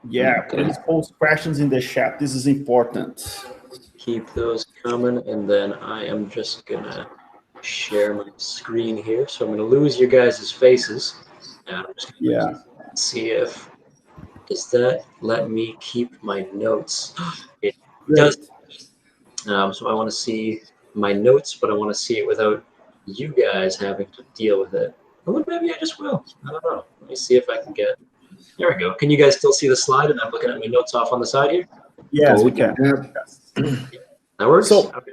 Yeah, please post questions in the chat. This is important. Keep those coming, and then I am just gonna share my screen here. So I'm gonna lose you guys' faces, and I'm just gonna see if does that let me keep my notes. It does. Great. So I want to see my notes, but I want to see it without you guys having to deal with it. Well, maybe I just will. I don't know. Let me see if I can get. There we go. Can you guys still see the slide? And I'm looking at my notes off on the side here. Yes, Oh, we can. yeah. That works. So, Okay.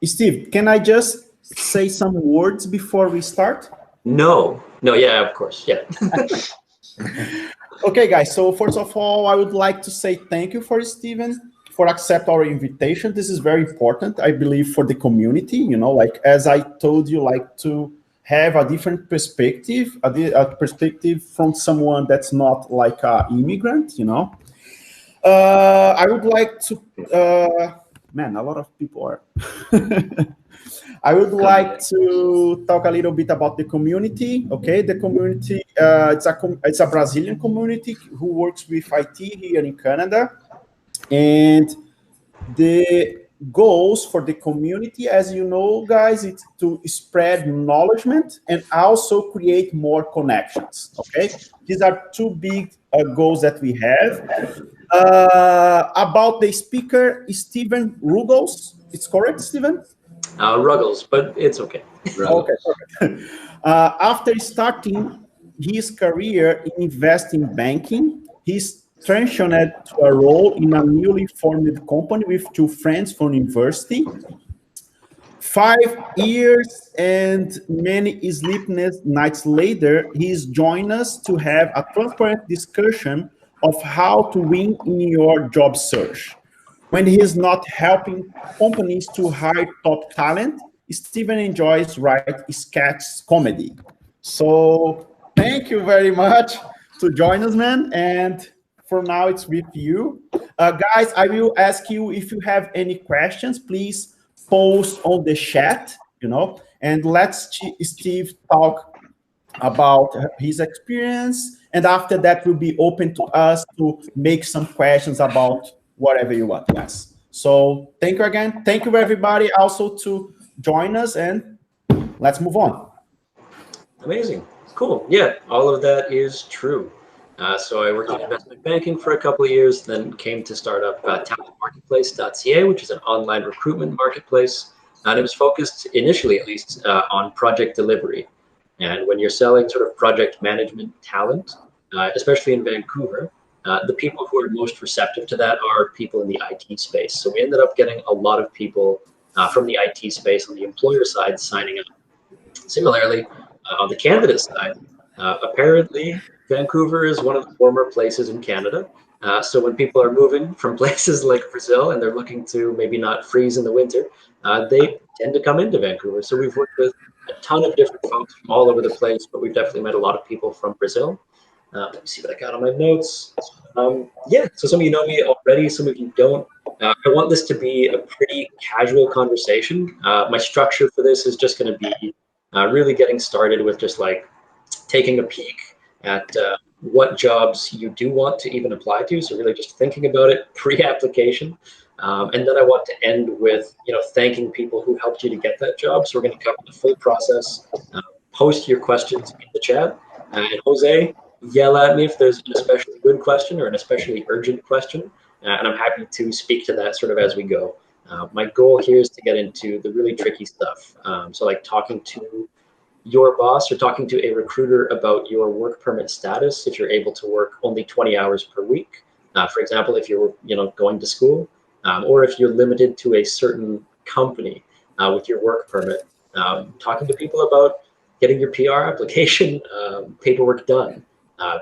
Steve, can I just say some words before we start? No. Yeah, of course. Yeah. Okay, guys. So first of all, I would like to say thank you for Steven for accept our invitation. This is very important, I believe, for the community. You know, like as I told you, like to have a different perspective, a perspective from someone that's not like an immigrant. You know, I would like to. Man, a lot of people are. I would like to talk a little bit about the community. Okay, the community, it's a Brazilian community who works with IT here in Canada. And the goals for the community, as you know, guys, it's to spread knowledge and also create more connections. Okay, these are two big goals that we have. About the speaker, Stephen Ruggles. It's correct, Stephen? Ruggles, but it's okay. Okay, perfect. After starting his career in investment banking, he's transitioned to a role in a newly formed company with two friends from university. 5 years and many sleepless nights later, he's joined us to have a transparent discussion of how to win in your job search. When he's not helping companies to hire top talent, Steven enjoys write sketch comedy. So thank you very much to join us, man. And for now, it's with you. Guys, I will ask you if you have any questions, please post on the chat, you know, and let's Steve talk about his experience. And after that, we'll be open to us to make some questions about whatever you want, guys. So thank you again. Thank you, everybody, also to join us, and let's move on. Amazing. Cool. Yeah, all of that is true. So I worked in investment banking for a couple of years, then came to start up talentmarketplace.ca, which is an online recruitment marketplace. And it was focused, initially at least, on project delivery. And when you're selling sort of project management talent, especially in Vancouver, the people who are most receptive to that are people in the IT space. So we ended up getting a lot of people from the IT space on the employer side signing up. Similarly, on the candidate side, apparently Vancouver is one of the warmer places in Canada. So when people are moving from places like Brazil and they're looking to maybe not freeze in the winter, they tend to come into Vancouver. So we've worked with a ton of different folks from all over the place, but we've definitely met a lot of people from Brazil. Let me see what I got on my notes. Yeah, so some of you know me already, some of you don't. I want this to be a pretty casual conversation. My structure for this is just going to be really getting started with just like taking a peek at what jobs you do want to even apply to. So really just thinking about it pre-application. And then I want to end with, thanking people who helped you to get that job. So we're going to cover the full process. Post your questions in the chat. And Jose, yell at me if there's an especially good question or an especially urgent question. And I'm happy to speak to that sort of as we go. My goal here is to get into the really tricky stuff. So like talking to your boss or talking to a recruiter about your work permit status, if you're able to work only 20 hours per week. For example, if you're going to school, or if you're limited to a certain company with your work permit. Talking to people about getting your PR application paperwork done,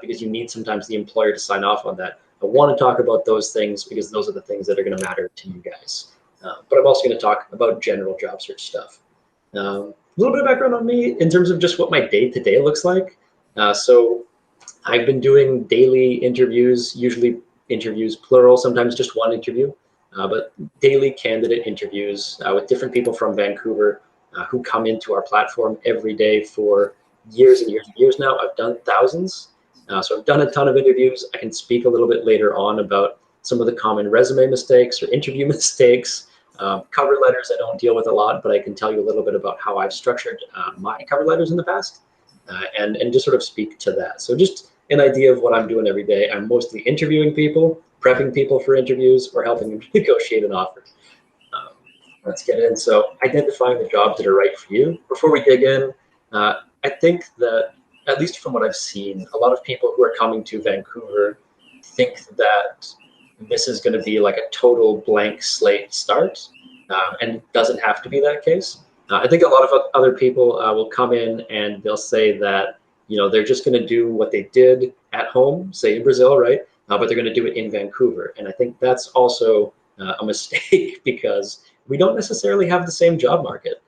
because you need sometimes the employer to sign off on that. I want to talk about those things because those are the things that are going to matter to you guys. But I'm also going to talk about general job search stuff. A little bit of background on me in terms of just what my day-to-day looks like. So I've been doing daily interviews, usually interviews plural, sometimes just one interview, but daily candidate interviews with different people from Vancouver who come into our platform every day for years and years and years now. I've done thousands. So I've done a ton of interviews. I can speak a little bit later on about some of the common resume mistakes or interview mistakes. Cover letters I don't deal with a lot, but I can tell you a little bit about how I've structured my cover letters in the past, and just sort of speak to that. So just an idea of what I'm doing every day. I'm mostly interviewing people, prepping people for interviews, or helping them negotiate an offer. Let's get in. So identifying the jobs that are right for you. Before we dig in, I think that, at least from what I've seen, a lot of people who are coming to Vancouver think that this is going to be like a total blank slate start, and it doesn't have to be that case. I think a lot of other people will come in and they'll say that, you know, they're just going to do what they did at home, say in Brazil, right? But they're going to do it in Vancouver. And I think that's also a mistake because we don't necessarily have the same job market.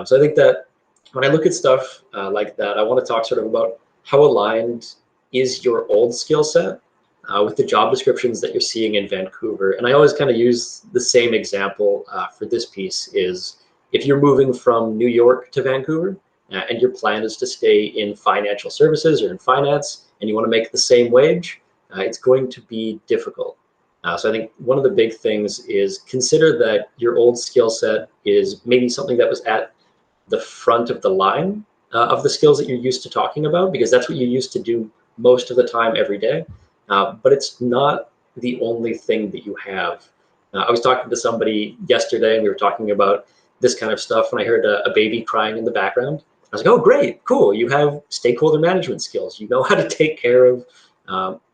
So I think that when I look at stuff like that, I want to talk sort of about how aligned is your old skill set with the job descriptions that you're seeing in Vancouver. And I always kind of use the same example for this piece is if you're moving from New York to Vancouver and your plan is to stay in financial services or in finance and you want to make the same wage, it's going to be difficult. So I think one of the big things is consider that your old skill set is maybe something that was at the front of the line of the skills that you're used to talking about, because that's what you used to do most of the time every day. But it's not the only thing that you have. I was talking to somebody yesterday and we were talking about this kind of stuff and I heard a baby crying in the background. I was like, oh, great, cool. You have stakeholder management skills. You know how to take care of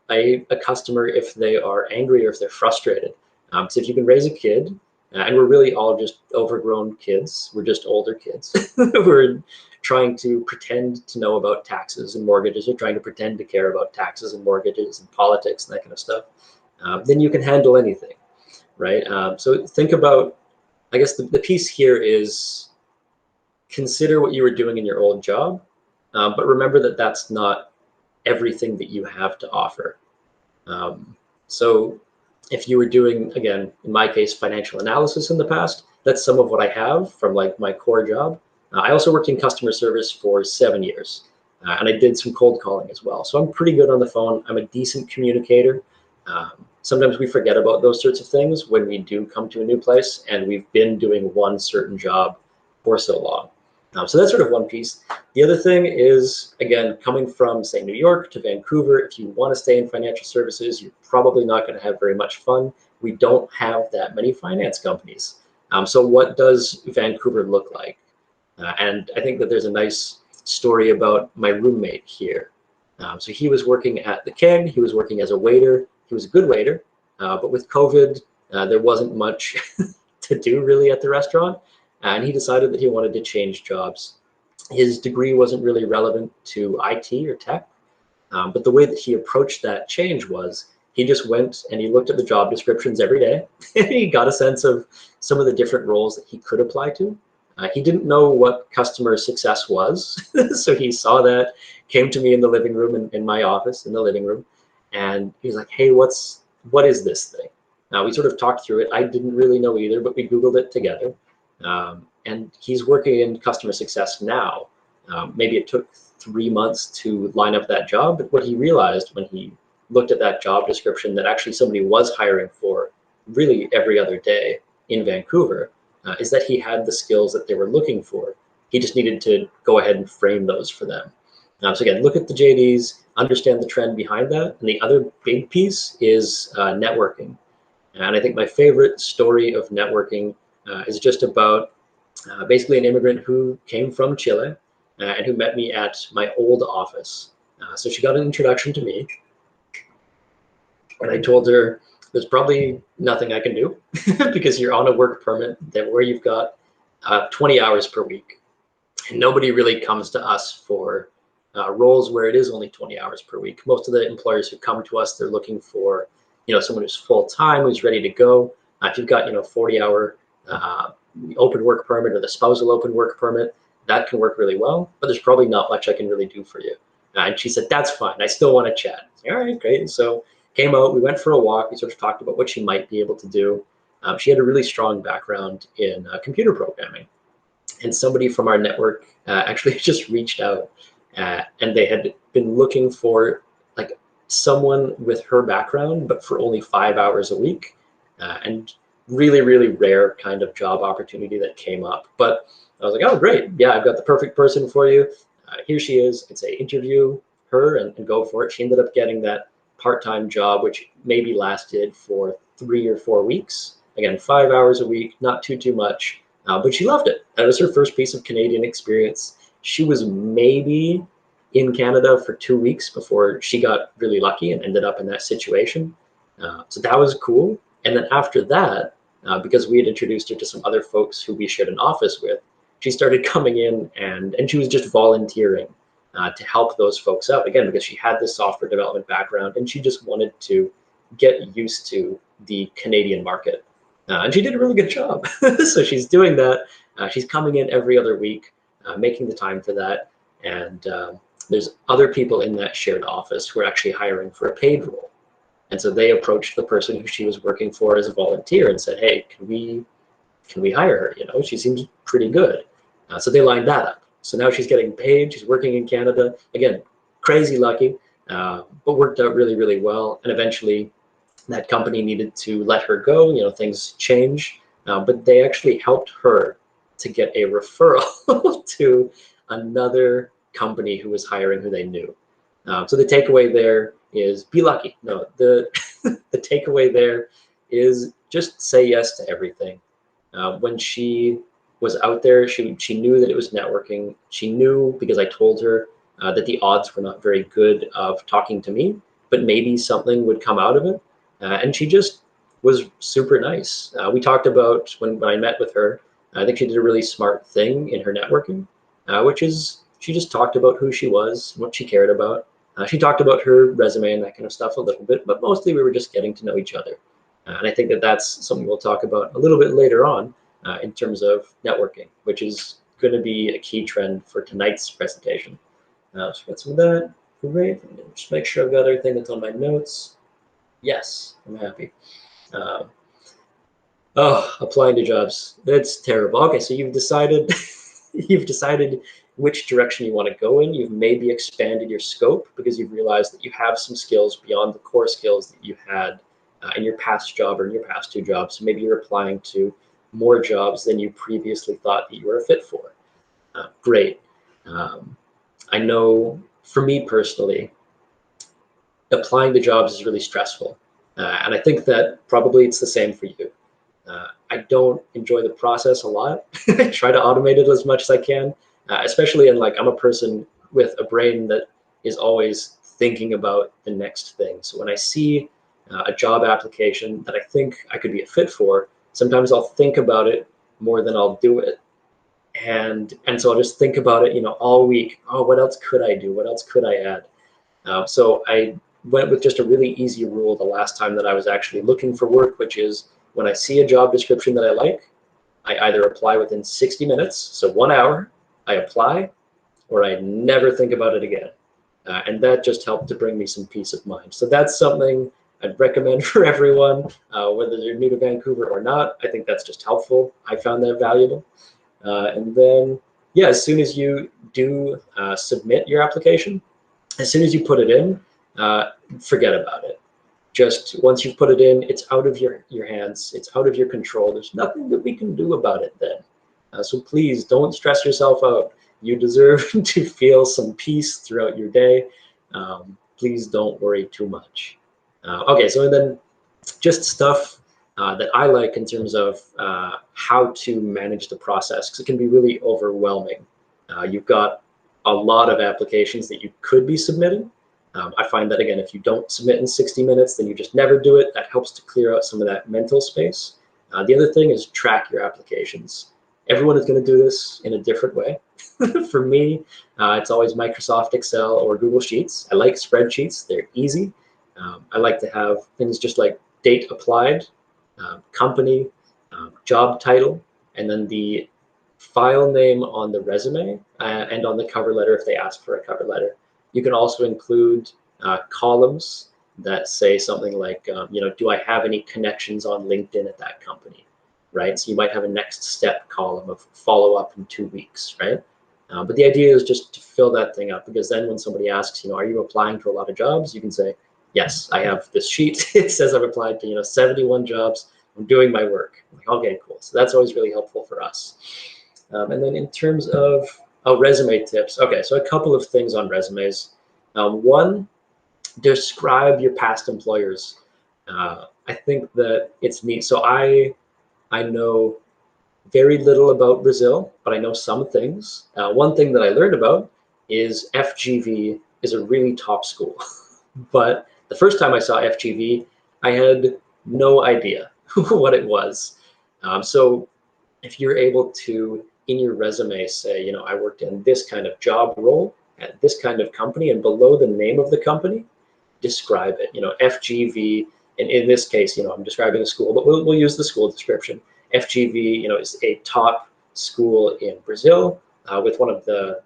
a customer if they are angry or if they're frustrated. So if you can raise a kid, and we're really all just overgrown kids. We're just older kids. We're trying to pretend to know about taxes and mortgages, or trying to pretend to care about taxes and mortgages and politics and that kind of stuff. Then you can handle anything, right? So think about, I guess the piece here is consider what you were doing in your old job, but remember that that's not everything that you have to offer. So if you were doing, again, in my case, financial analysis in the past, that's some of what I have from like my core job. I also worked in customer service for 7 years, and I did some cold calling as well. So I'm pretty good on the phone. I'm a decent communicator. Sometimes we forget about those sorts of things when we do come to a new place and we've been doing one certain job for so long. So that's sort of one piece. The other thing is, again, coming from, say, New York to Vancouver, if you want to stay in financial services, you're probably not going to have very much fun. We don't have that many finance companies. So what does Vancouver look like? And I think that there's a nice story about my roommate here. So he was working at the Keg. He was working as a waiter. He was a good waiter. But with COVID, there wasn't much to do really at the restaurant. And he decided that he wanted to change jobs. His degree wasn't really relevant to IT or tech, but the way that he approached that change was he just went and he looked at the job descriptions every day and he got a sense of some of the different roles that he could apply to. He didn't know what customer success was, so he saw that, came to me in the living room, in my office, in the living room, and he was like, hey, what is this thing? Now, we sort of talked through it. I didn't really know either, but we Googled it together. And he's working in customer success now. Maybe it took 3 months to line up that job, but what he realized when he looked at that job description that actually somebody was hiring for really every other day in Vancouver is that he had the skills that they were looking for. He just needed to go ahead and frame those for them. So again, look at the JDs, understand the trend behind that. And the other big piece is networking. And I think my favorite story of networking is just about basically an immigrant who came from Chile and who met me at my old office. So she got an introduction to me, and I told her there's probably nothing I can do because you're on a work permit where you've got 20 hours per week. And nobody really comes to us for roles where it is only 20 hours per week. Most of the employers who come to us, they're looking for, someone who's full-time, who's ready to go. If you've got, 40-hour open work permit or the spousal open work permit, that can work really well, but there's probably not much I can really do for you. And she said, that's fine. I still want to chat. All right, great. And so came out, we went for a walk. We sort of talked about what she might be able to do. She had a really strong background in computer programming. And somebody from our network actually just reached out and they had been looking for like someone with her background, but for only 5 hours a week, and really, really rare kind of job opportunity that came up. But I was like, oh, great. Yeah, I've got the perfect person for you. Here she is. I'd say interview her and go for it. She ended up getting that part-time job, which maybe lasted for 3 or 4 weeks. Again, 5 hours a week, not too much, but she loved it. That was her first piece of Canadian experience. She was maybe in Canada for 2 weeks before she got really lucky and ended up in that situation. So that was cool. And then after that, because we had introduced her to some other folks who we shared an office with, she started coming in and she was just volunteering to help those folks out. Again, because she had this software development background and she just wanted to get used to the Canadian market. And she did a really good job. So she's doing that. She's coming in every other week, making the time for that. And there's other people in that shared office who are actually hiring for a paid role. And so they approached the person who she was working for as a volunteer and said, hey, can we hire her? You know, she seems pretty good. So they lined that up. So now she's getting paid. She's working in Canada. Again, crazy lucky, but worked out really, really well. And eventually that company needed to let her go. You know, things change, but they actually helped her to get a referral to another company who was hiring who they knew. So the takeaway there is be lucky. No, the the takeaway there is just say yes to everything. When she was out there, she knew that it was networking. She knew, because I told her, that the odds were not very good of talking to me, but maybe something would come out of it. And she just was super nice. We talked about when I met with her, I think she did a really smart thing in her networking, which is she just talked about who she was, what she cared about. She talked about her resume and that kind of stuff a little bit, but mostly we were just getting to know each other. And I think that that's something we'll talk about a little bit later on in terms of networking, which is going to be a key trend for tonight's presentation. So got some of that. Great. Just make sure I've got everything that's on my notes. Yes, I'm happy. Oh, applying to jobs. That's terrible. Okay, so you've decided you've decided which direction you want to go in. You've maybe expanded your scope because you've realized that you have some skills beyond the core skills that you had in your past job or in your past 2 jobs. So maybe you're applying to more jobs than you previously thought that you were a fit for. Great. I know for me personally, applying to jobs is really stressful. And I think that probably it's the same for you. I don't enjoy the process a lot. I try to automate it as much as I can, especially in I'm a person with a brain that is always thinking about the next thing. So when I see a job application that I think I could be a fit for, sometimes I'll think about it more than I'll do it. And so I'll just think about it, all week. Oh, what else could I do? What else could I add? So I went with just a really easy rule the last time that I was actually looking for work, which is when I see a job description that I like, I either apply within 60 minutes, so 1 hour, I apply, or I never think about it again. And that just helped to bring me some peace of mind. So that's something I'd recommend for everyone, whether they're new to Vancouver or not. I think that's just helpful. I found that valuable. And then, yeah, as soon as you do submit your application, as soon as you put it in, forget about it. Just once you've put it in, it's out of your hands. It's out of your control. There's nothing that we can do about it then. So please don't stress yourself out. You deserve to feel some peace throughout your day. Please don't worry too much. Okay, so then just stuff that I like in terms of how to manage the process, because it can be really overwhelming. You've got a lot of applications that you could be submitting. I find that, again, if you don't submit in 60 minutes, then you just never do it. That helps to clear out some of that mental space. The other thing is track your applications. Everyone is going to do this in a different way. For me, it's always Microsoft Excel or Google Sheets. I like spreadsheets. They're easy. I like to have things just like date applied, company, job title, and then the file name on the resume and on the cover letter if they ask for a cover letter. You can also include columns that say something like, do I have any connections on LinkedIn at that company, right? So you might have a next step column of follow up in 2 weeks, right? But the idea is just to fill that thing up, because then when somebody asks, are you applying to a lot of jobs? You can say, yes, I have this sheet. It says I've applied to, 71 jobs. I'm doing my work. I'm like, okay, cool. So that's always really helpful for us. And then in terms of resume tips, okay, so a couple of things on resumes. One, describe your past employers. I think that it's neat. So I know very little about Brazil, but I know some things. One thing that I learned about is FGV is a really top school. But the first time I saw FGV, I had no idea what it was. So if you're able to, in your resume, say, I worked in this kind of job role at this kind of company, and below the name of the company, describe it. FGV, and in this case, I'm describing a school, but we'll use the school description. FGV, is a top school in Brazil with one of the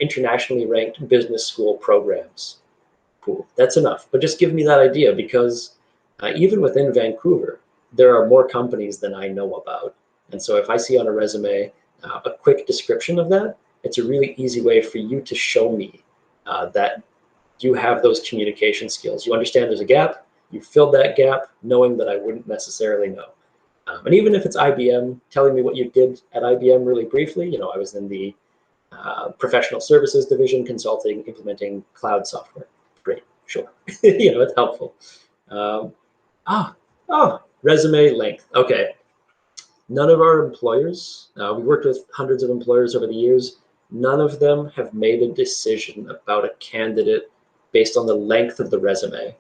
internationally ranked business school programs. Cool, that's enough. But just give me that idea, because even within Vancouver, there are more companies than I know about. And so if I see on a resume a quick description of that, it's a really easy way for you to show me that you have those communication skills. You understand there's a gap, you filled that gap knowing that I wouldn't necessarily know. And even if it's IBM, telling me what you did at IBM really briefly, I was in the professional services division, consulting, implementing cloud software. Great, sure. It's helpful. Resume length. Okay. None of our employers, we worked with hundreds of employers over the years, none of them have made a decision about a candidate based on the length of the resume.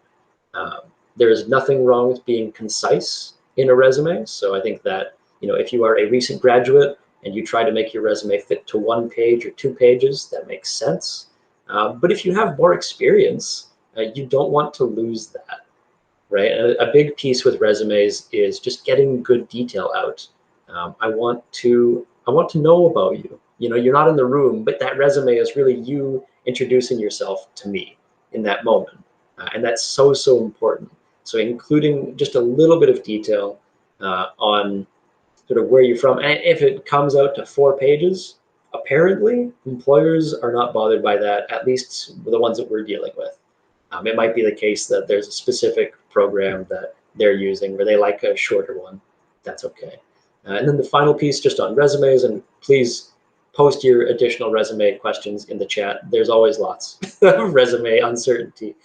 There is nothing wrong with being concise in a resume. So I think that, if you are a recent graduate and you try to make your resume fit to 1 page or 2 pages, that makes sense. But if you have more experience, you don't want to lose that, right? A big piece with resumes is just getting good detail out. I want to know about you. You're not in the room, but that resume is really you introducing yourself to me in that moment. And that's so, so important. So including just a little bit of detail on sort of where you're from. And if it comes out to 4 pages, apparently employers are not bothered by that, at least the ones that we're dealing with. It might be the case that there's a specific program that they're using where they like a shorter one. That's okay. And then the final piece just on resumes, and please post your additional resume questions in the chat. There's always lots of resume uncertainty.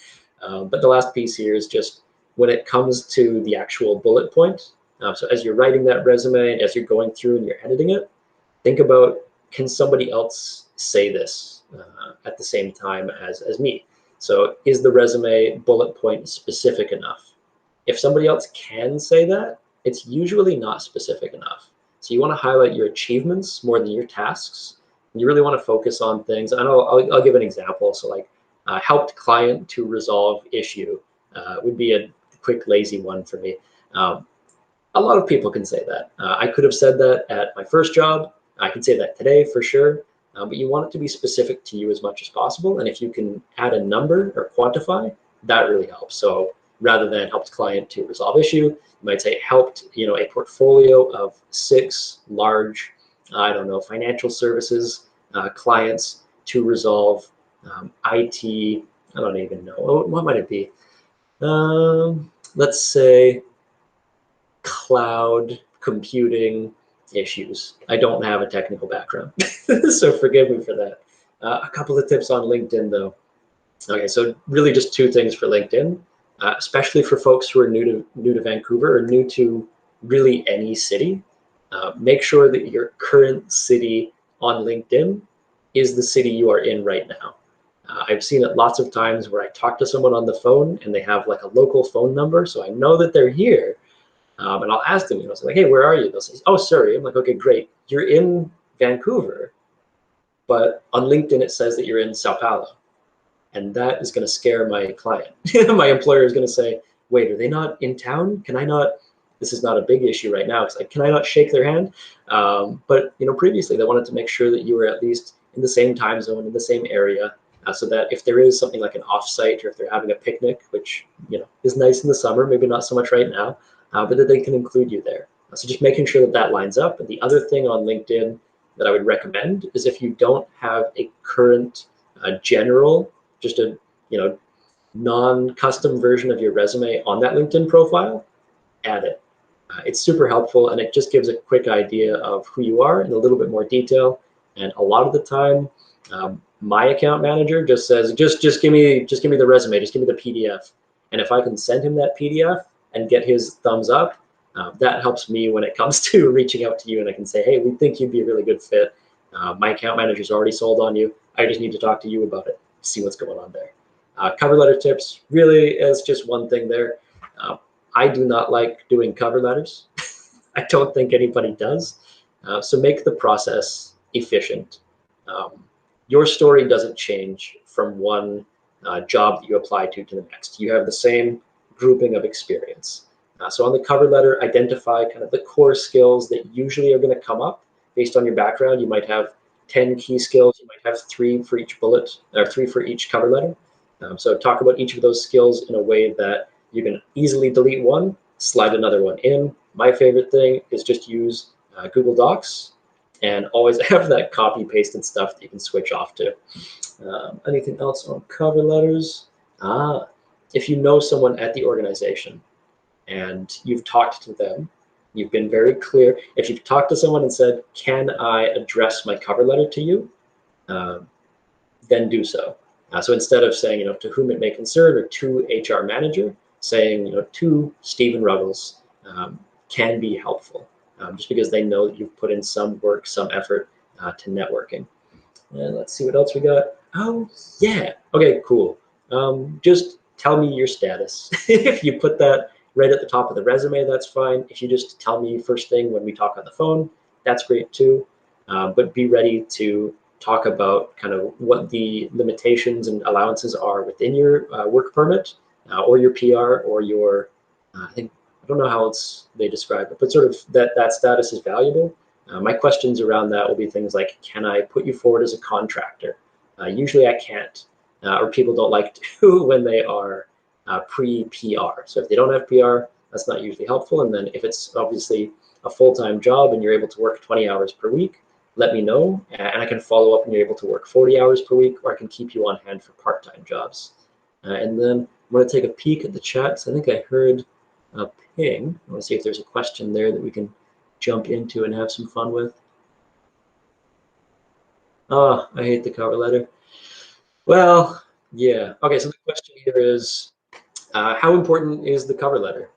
But the last piece here is just when it comes to the actual bullet point. So as you're writing that resume, as you're going through and you're editing it, think about, can somebody else say this at the same time as me? So is the resume bullet point specific enough? If somebody else can say that, it's usually not specific enough. So you want to highlight your achievements more than your tasks. You really want to focus on things. And I'll give an example. So like helped client to resolve issue would be a quick, lazy one for me. A lot of people can say that. I could have said that at my first job. I can say that today for sure. But you want it to be specific to you as much as possible. And if you can add a number or quantify, that really helps. So rather than helped client to resolve issue, you might say helped, a portfolio of 6 large, financial services clients to resolve IT, I don't even know, what might it be? Let's say cloud computing issues. I don't have a technical background, so forgive me for that. A couple of tips on LinkedIn though. Okay, so really just 2 things for LinkedIn, especially for folks who are new to Vancouver or new to really any city. Make sure that your current city on LinkedIn is the city you are in right now. I've seen it lots of times where I talk to someone on the phone and they have like a local phone number, so I know that they're here. And I'll ask them, so like, hey, where are you? They'll say, oh, Surrey. I'm like, okay, great. You're in Vancouver, but on LinkedIn it says that you're in Sao Paulo. And that is going to scare my client. My employer is going to say, wait, are they not in town? Can I not, this is not a big issue right now. It's like, can I not shake their hand? But previously they wanted to make sure that you were at least in the same time zone, in the same area, so that if there is something like an offsite or if they're having a picnic, which is nice in the summer, maybe not so much right now, but that they can include you there. So just making sure that that lines up. And the other thing on LinkedIn that I would recommend is if you don't have a current general, just a non-custom version of your resume on that LinkedIn profile, add it. It's super helpful, and it just gives a quick idea of who you are in a little bit more detail. And a lot of the time, my account manager just says, just give me the resume, just give me the PDF. And if I can send him that PDF and get his thumbs up, that helps me when it comes to reaching out to you, and I can say, hey, we think you'd be a really good fit. My account manager's already sold on you. I just need to talk to you about it, see what's going on there. Cover letter tips really is just one thing there. I do not like doing cover letters. I don't think anybody does. So make the process efficient. Your story doesn't change from one job that you apply to the next. You have the same grouping of experience. So on the cover letter, identify kind of the core skills that usually are going to come up based on your background. You might have 10 key skills. You might have 3 for each bullet, or 3 for each cover letter. So talk about each of those skills in a way that you can easily delete one, slide another one in. My favorite thing is just use Google Docs and always have that copy pasted stuff that you can switch off to. Anything else on cover letters? If you know someone at the organization and you've talked to them, you've been very clear. If you've talked to someone and said, can I address my cover letter to you? Then do so. So instead of saying, to whom it may concern, or to HR manager, saying, to Stephen Ruggles can be helpful, just because they know that you've put in some work, some effort to networking. And let's see what else we got. Oh, yeah. Okay, cool. Just tell me your status. If you put that right at the top of the resume, that's fine. If you just tell me first thing when we talk on the phone, that's great too. But be ready to talk about kind of what the limitations and allowances are within your work permit or your PR or your, I don't know how else they describe it, but sort of that status is valuable. My questions around that will be things like, can I put you forward as a contractor? Usually I can't, or people don't like to when they are pre-PR. So if they don't have PR, that's not usually helpful. And then if it's obviously a full-time job and you're able to work 20 hours per week, let me know, and I can follow up and you're able to work 40 hours per week, or I can keep you on hand for part-time jobs. And then I'm going to take a peek at the chat. So I think I heard a ping. I want to see if there's a question there that we can jump into and have some fun with. Oh, I hate the cover letter. Well, yeah. Okay, so the question here is, how important is the cover letter?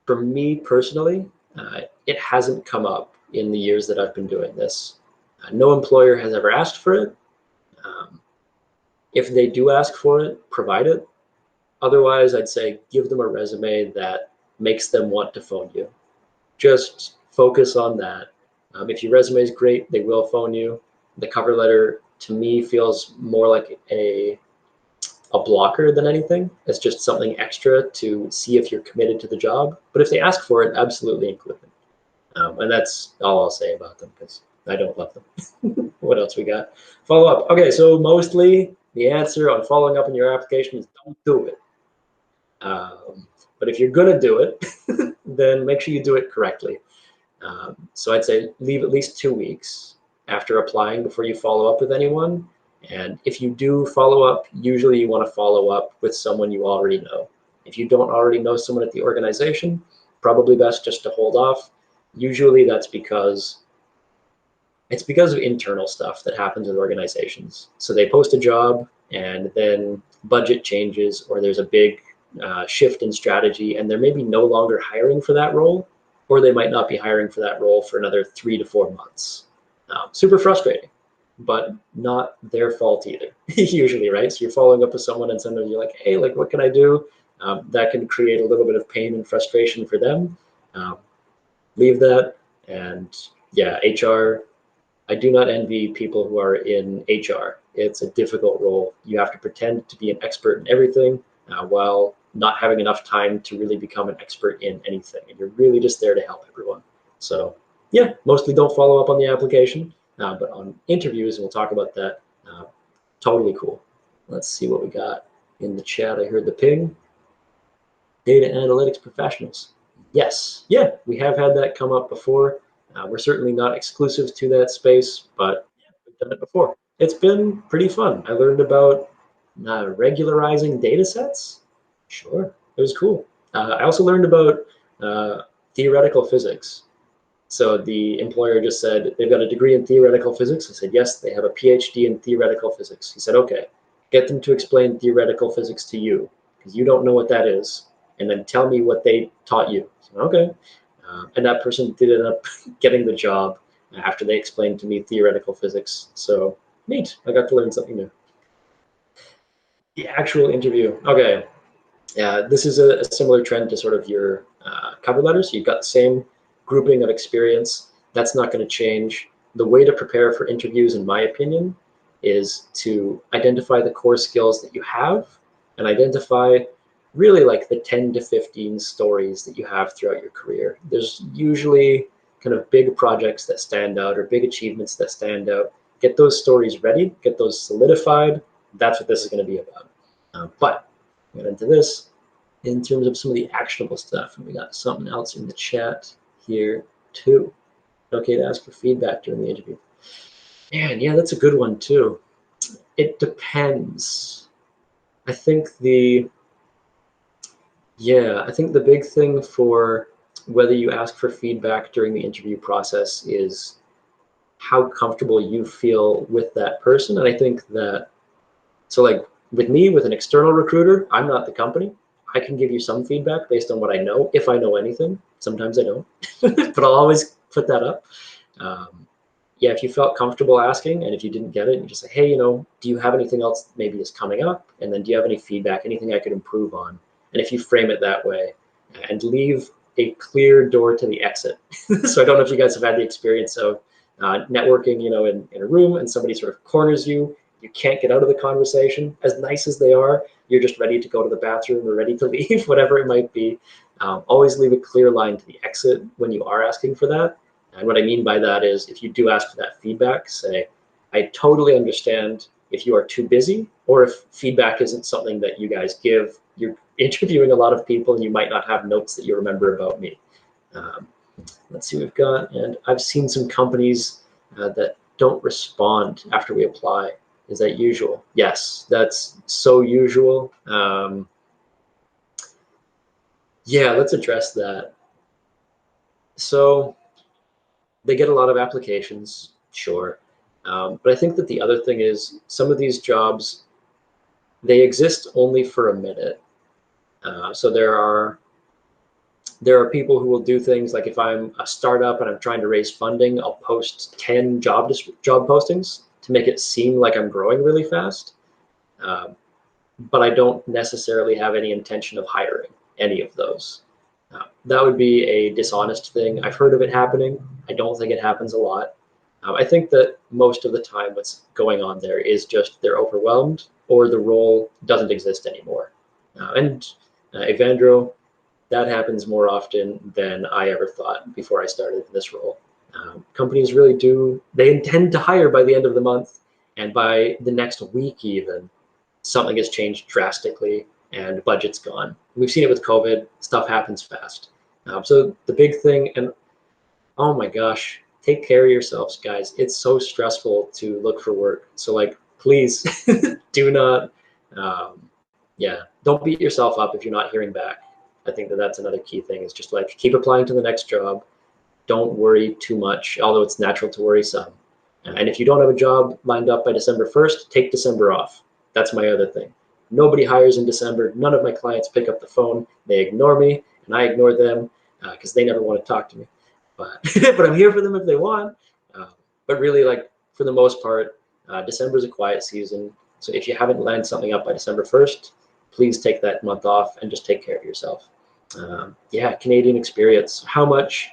For me personally, it hasn't come up in the years that I've been doing this. No employer has ever asked for it. If they do ask for it, provide it. Otherwise, I'd say give them a resume that makes them want to phone you. Just focus on that. If your resume is great, they will phone you. The cover letter, to me, feels more like a blocker than anything. It's just something extra to see if you're committed to the job. But if they ask for it, absolutely include it. And that's all I'll say about them, because I don't love them. What else we got? Follow up. Okay, so mostly the answer on following up on your application is don't do it. But if you're going to do it, then make sure you do it correctly. So I'd say leave at least 2 weeks after applying before you follow up with anyone. And if you do follow up, usually you want to follow up with someone you already know. If you don't already know someone at the organization, probably best just to hold off. Usually that's because of internal stuff that happens with organizations. So they post a job and then budget changes, or there's a big shift in strategy, and they're maybe no longer hiring for that role, or they might not be hiring for that role for another 3 to 4 months. Super frustrating, but not their fault either, usually, right? So you're following up with someone and sometimes you're like, hey, like, what can I do? That can create a little bit of pain and frustration for them. Leave that. And yeah, HR, I do not envy people who are in HR. It's a difficult role. You have to pretend to be an expert in everything while not having enough time to really become an expert in anything. And you're really just there to help everyone. So yeah, mostly don't follow up on the application, but on interviews, and we'll talk about that. Totally cool. Let's see what we got in the chat. I heard the ping. Data analytics professionals. Yes, yeah, we have had that come up before. We're certainly not exclusive to that space, but we've done it before. It's been pretty fun. I learned about regularizing data sets. Sure, it was cool. I also learned about theoretical physics. So the employer just said, they've got a degree in theoretical physics. I said, yes, they have a PhD in theoretical physics. He said, okay, get them to explain theoretical physics to you, because you don't know what that is, and then tell me what they taught you. So, okay. And that person did end up getting the job after they explained to me theoretical physics. So neat, I got to learn something new. The actual interview, okay. This is a similar trend to sort of your cover letter. So you've got the same grouping of experience. That's not going to change. The way to prepare for interviews, in my opinion, is to identify the core skills that you have and identify really like the 10 to 15 stories that you have throughout your career. There's usually kind of big projects that stand out or big achievements that stand out. Get those stories ready, get those solidified. That's what this is going to be about. But we'll get into this in terms of some of the actionable stuff. And we got something else in the chat here too. Okay to ask for feedback during the interview. And yeah, that's a good one too. It depends. I think the big thing for whether you ask for feedback during the interview process is how comfortable you feel with that person. And I think that, so like with me, with an external recruiter, I'm not the company. I can give you some feedback based on what I know, if I know anything. Sometimes I don't, but I'll always put that up. Yeah, if you felt comfortable asking, and if you didn't get it, you just say, hey, do you have anything else maybe is coming up? And then do you have any feedback, anything I could improve on? And if you frame it that way and leave a clear door to the exit. So I don't know if you guys have had the experience of networking, in a room and somebody sort of corners you. You can't get out of the conversation. As nice as they are, you're just ready to go to the bathroom or ready to leave, whatever it might be. Always leave a clear line to the exit when you are asking for that. And what I mean by that is if you do ask for that feedback, say, I totally understand if you are too busy or if feedback isn't something that you guys give. You're interviewing a lot of people and you might not have notes that you remember about me. Let's see what we've got. And I've seen some companies that don't respond after we apply. Is that usual? Yes, that's so usual. Yeah, let's address that. So they get a lot of applications, sure. But I think that the other thing is some of these jobs, they exist only for a minute. So there are people who will do things like if I'm a startup and I'm trying to raise funding, I'll post 10 job postings to make it seem like I'm growing really fast. But I don't necessarily have any intention of hiring any of those. That would be a dishonest thing. I've heard of it happening. I don't think it happens a lot. I think that most of the time what's going on there is just they're overwhelmed or the role doesn't exist anymore. Evandro, that happens more often than I ever thought before I started this role. Companies really do, they intend to hire by the end of the month, and by the next week even, something has changed drastically and budget's gone. We've seen it with COVID, stuff happens fast. So the big thing, and oh my gosh, take care of yourselves, guys. It's so stressful to look for work. So like, please do not, don't beat yourself up if you're not hearing back. I think that that's another key thing is just like keep applying to the next job. Don't worry too much, although it's natural to worry some. And if you don't have a job lined up by December 1st, take December off. That's my other thing. Nobody hires in December. None of my clients pick up the phone. They ignore me, and I ignore them because they never want to talk to me. But but I'm here for them if they want. But really, like for the most part, December is a quiet season. So if you haven't lined something up by December 1st, please take that month off and just take care of yourself. Canadian experience. How much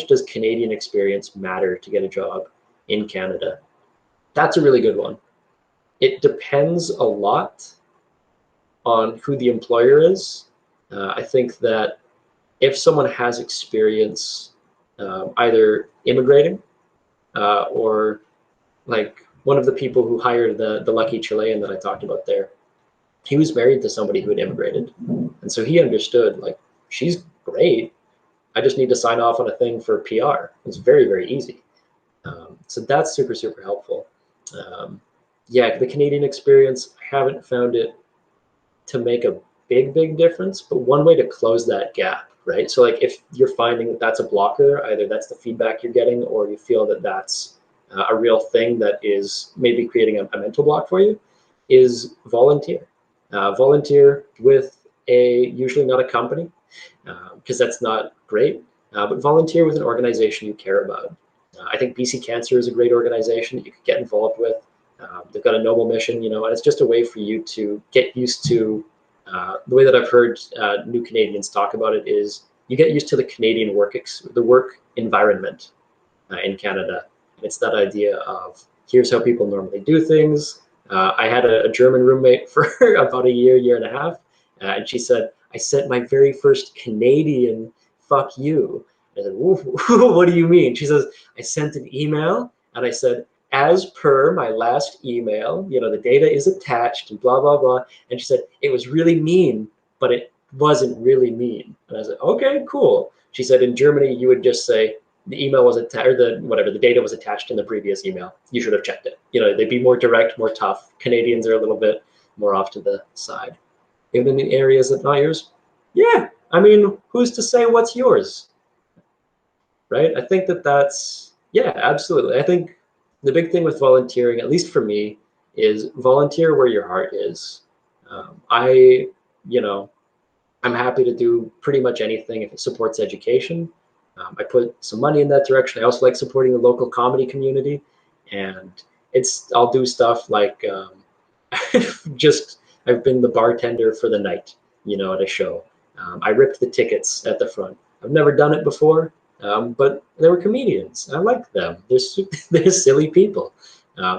does Canadian experience matter to get a job in Canada? That's a really good one. It depends a lot on who the employer is. I think that if someone has experience either immigrating or like one of the people who hired the lucky Chilean that I talked about there, he was married to somebody who had immigrated. And so he understood like, she's great. I just need to sign off on a thing for PR. It's very, very easy. So that's super, super helpful. Yeah, the Canadian experience, I haven't found it to make a big difference, but one way to close that gap, right? So like if you're finding that that's a blocker, either that's the feedback you're getting, or you feel that that's a real thing that is maybe creating a mental block for you, is volunteer. Volunteer with usually not a company, because that's not great, but volunteer with an organization you care about. I think BC Cancer is a great organization that you could get involved with. They've got a noble mission, and it's just a way for you to get used to the way that I've heard new Canadians talk about it is you get used to the Canadian the work environment in Canada. And it's that idea of here's how people normally do things. I had a German roommate for about a year and a half, and she said, I sent my very first Canadian fuck you. I said, what do you mean? She says, I sent an email and I said, as per my last email, the data is attached and blah, blah, blah. And she said, it was really mean, but it wasn't really mean. And I said, okay, cool. She said, in Germany, you would just say the email was attached, or the data was attached in the previous email. You should have checked it. They'd be more direct, more tough. Canadians are a little bit more off to the side. Even in areas that not yours, yeah. I mean, who's to say what's yours? Right? I think that's, yeah, absolutely. I think the big thing with volunteering, at least for me, is volunteer where your heart is. I'm happy to do pretty much anything if it supports education. I put some money in that direction. I also like supporting the local comedy community, and I'll do stuff like I've been the bartender for the night, at a show. I ripped the tickets at the front. I've never done it before. But they were comedians. I liked them. They're silly people.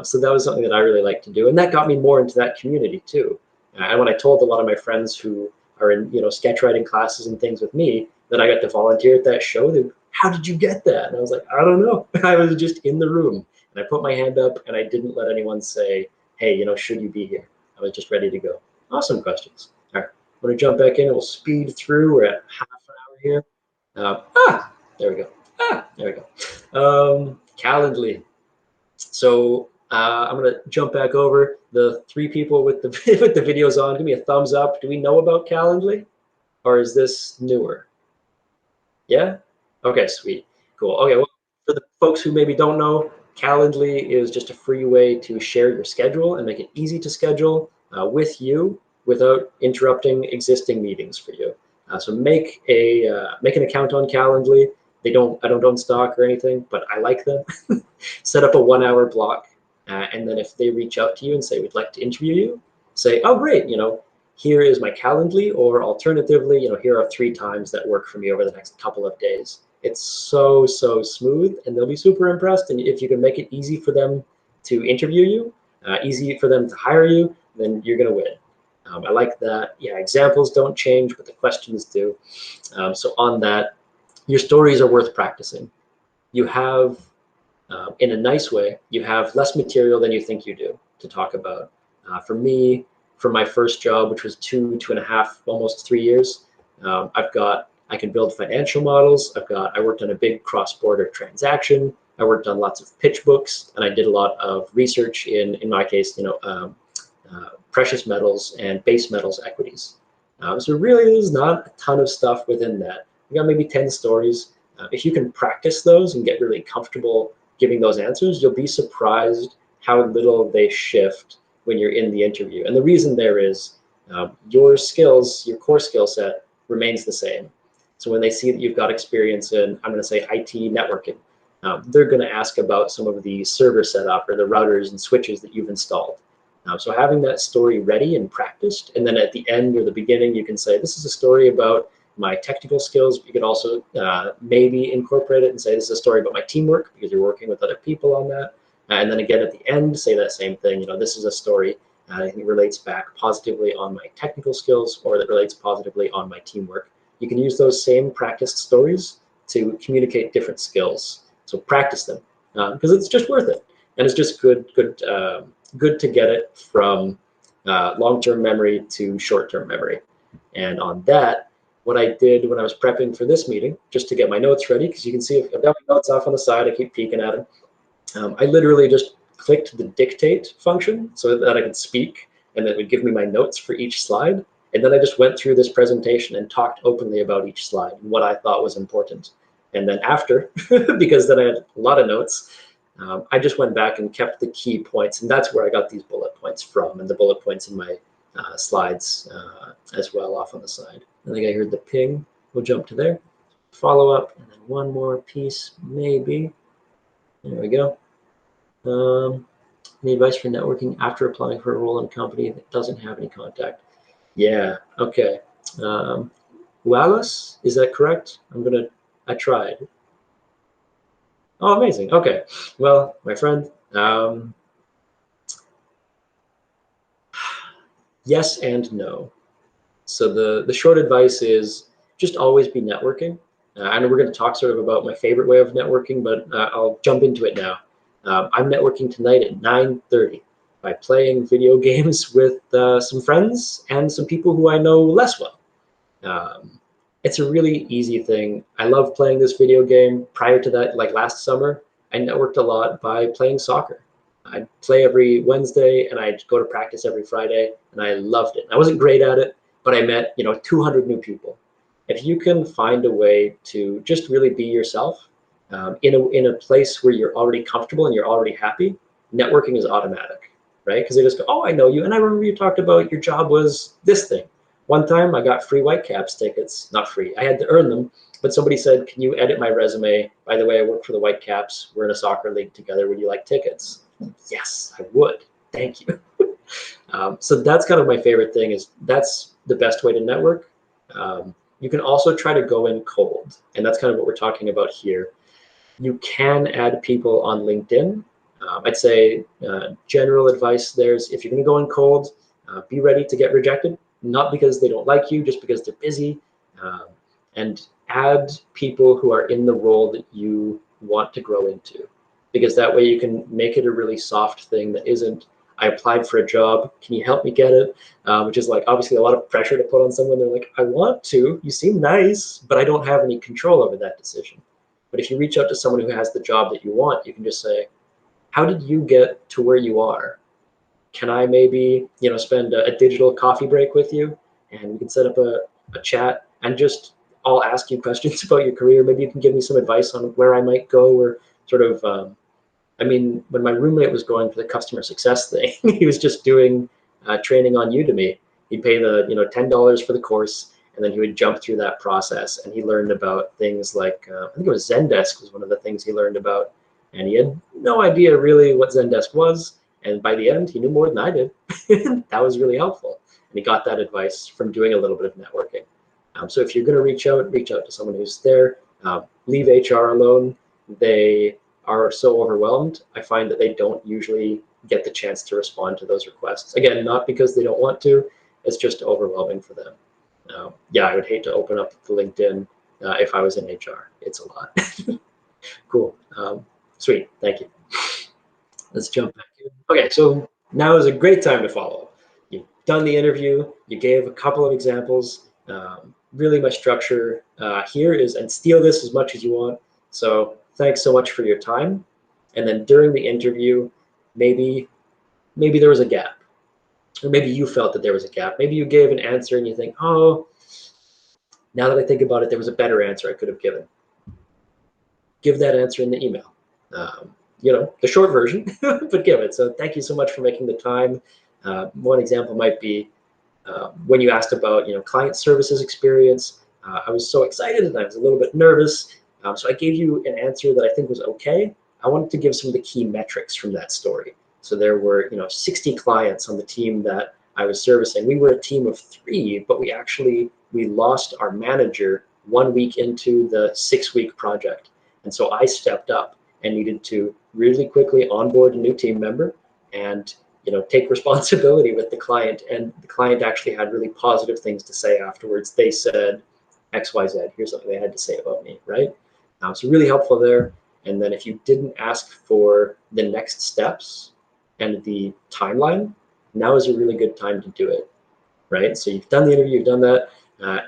So that was something that I really liked to do. And that got me more into that community too. And when I told a lot of my friends who are in, sketch writing classes and things with me, that I got to volunteer at that show, how did you get that? And I was like, I don't know. I was just in the room and I put my hand up and I didn't let anyone say, hey, should you be here? I was just ready to go. Awesome questions. All right, I'm going to jump back in and we'll speed through. We're at half an hour here. There we go. There we go. Calendly. So I'm gonna jump back over the 3 people with the with the videos on. Give me a thumbs up. Do we know about Calendly, or is this newer? Yeah. Okay. Sweet. Cool. Okay. Well, for the folks who maybe don't know, Calendly is just a free way to share your schedule and make it easy to schedule with you without interrupting existing meetings for you. So make an account on Calendly. I don't own stock or anything, but I like them. Set up a 1-hour block, and then if they reach out to you and say we'd like to interview you, say, oh great, here is my Calendly, or alternatively, here are 3 times that work for me over the next couple of days. It's so smooth, and they'll be super impressed. And if you can make it easy for them to interview you, easy for them to hire you, then you're gonna win. I like that. Yeah, examples don't change, but the questions do. So on that, your stories are worth practicing. You have, in a nice way, you have less material than you think you do to talk about. For me, for my first job, which was 2.5, almost 3 years, I can build financial models. I worked on a big cross-border transaction. I worked on lots of pitch books, and I did a lot of research in my case, precious metals and base metals equities. So really, there's not a ton of stuff within that. We got maybe 10 stories. If you can practice those and get really comfortable giving those answers, you'll be surprised how little they shift when you're in the interview. And the reason there is your skills, your core skill set remains the same. So when they see that you've got experience in, I'm going to say IT networking, they're going to ask about some of the server setup or the routers and switches that you've installed. So having that story ready and practiced, and then at the end or the beginning, you can say, this is a story about my technical skills. You could also maybe incorporate it and say, this is a story about my teamwork, because you're working with other people on that. And then again, at the end, say that same thing. This is a story I think relates back positively on my technical skills, or that relates positively on my teamwork. You can use those same practiced stories to communicate different skills. So practice them, because it's just worth it. And it's just good to get it from long-term memory to short-term memory. And on that, what I did when I was prepping for this meeting, just to get my notes ready, because you can see I've got my notes off on the side, I keep peeking at them. I literally just clicked the dictate function so that I could speak, and it would give me my notes for each slide. And then I just went through this presentation and talked openly about each slide and what I thought was important. And then after, because then I had a lot of notes, I just went back and kept the key points. And that's where I got these bullet points from, and the bullet points in my slides as well off on the side. I think I heard the ping. We'll jump to there. Follow up, and then one more piece, maybe. There we go. Any advice for networking after applying for a role in a company that doesn't have any contact? Yeah, okay. Ruggles, is that correct? I tried. Oh, amazing. Okay. Well, my friend, yes and no. So the short advice is just always be networking. I know we're going to talk sort of about my favorite way of networking, but I'll jump into it now. I'm networking tonight at 9:30 by playing video games with some friends and some people who I know less well. It's a really easy thing. I love playing this video game. Prior to that, like last summer, I networked a lot by playing soccer. I'd play every Wednesday and I'd go to practice every Friday, and I loved it. I wasn't great at it, but I met 200 new people. If you can find a way to just really be yourself in a place where you're already comfortable and you're already happy, networking is automatic, right? Because they just go, oh, I know you, and I remember you talked about your job was this thing. One time I got free Whitecaps tickets, not free, I had to earn them, but somebody said, can you edit my resume? By the way, I work for the Whitecaps. We're in a soccer league together. Would you like tickets? Yes, I would. Thank you. So that's kind of my favorite thing, is that's the best way to network. You can also try to go in cold, and that's kind of what we're talking about here. You can add people on LinkedIn. I'd say general advice there's, if you're going to go in cold, be ready to get rejected, not because they don't like you, just because they're busy. And add people who are in the role that you want to grow into, because that way you can make it a really soft thing that isn't, I applied for a job, can you help me get it? Which is like obviously a lot of pressure to put on someone. They're like, I want to, you seem nice, but I don't have any control over that decision. But if you reach out to someone who has the job that you want, you can just say, how did you get to where you are? Can I maybe spend a digital coffee break with you, and we can set up a chat, and just I'll ask you questions about your career. Maybe you can give me some advice on where I might go, or sort of I mean, when my roommate was going for the customer success thing, he was just doing training on Udemy. He'd pay the $10 for the course, and then he would jump through that process, and he learned about things like I think it was Zendesk was one of the things he learned about, and he had no idea really what Zendesk was. And by the end, he knew more than I did. That was really helpful, and he got that advice from doing a little bit of networking. So if you're going to reach out to someone who's there. Leave HR alone. They are so overwhelmed. I find that they don't usually get the chance to respond to those requests. Again, not because they don't want to, it's just overwhelming for them. Yeah, I would hate to open up the LinkedIn if I was in HR. It's a lot. Cool. Sweet. Thank you. Let's jump back in. Okay, so now is a great time to follow up. You've done the interview. You gave a couple of examples. Really, my structure here is, and steal this as much as you want. So thanks so much for your time. And then during the interview, maybe there was a gap, or maybe you felt that there was a gap. Maybe you gave an answer and you think, oh, now that I think about it, there was a better answer I could have given. Give that answer in the email. The short version, but give it. So thank you so much for making the time. One example might be when you asked about client services experience. I was so excited and I was a little bit nervous. So I gave you an answer that I think was okay. I wanted to give some of the key metrics from that story. So there were 60 clients on the team that I was servicing. We were a team of 3, but we lost our manager 1 week into the 6-week project. And so I stepped up and needed to really quickly onboard a new team member and take responsibility with the client. And the client actually had really positive things to say afterwards. They said, XYZ, here's something they had to say about me, right? So really helpful there. And then if you didn't ask for the next steps and the timeline, now is a really good time to do it, right? So you've done the interview, you've done that.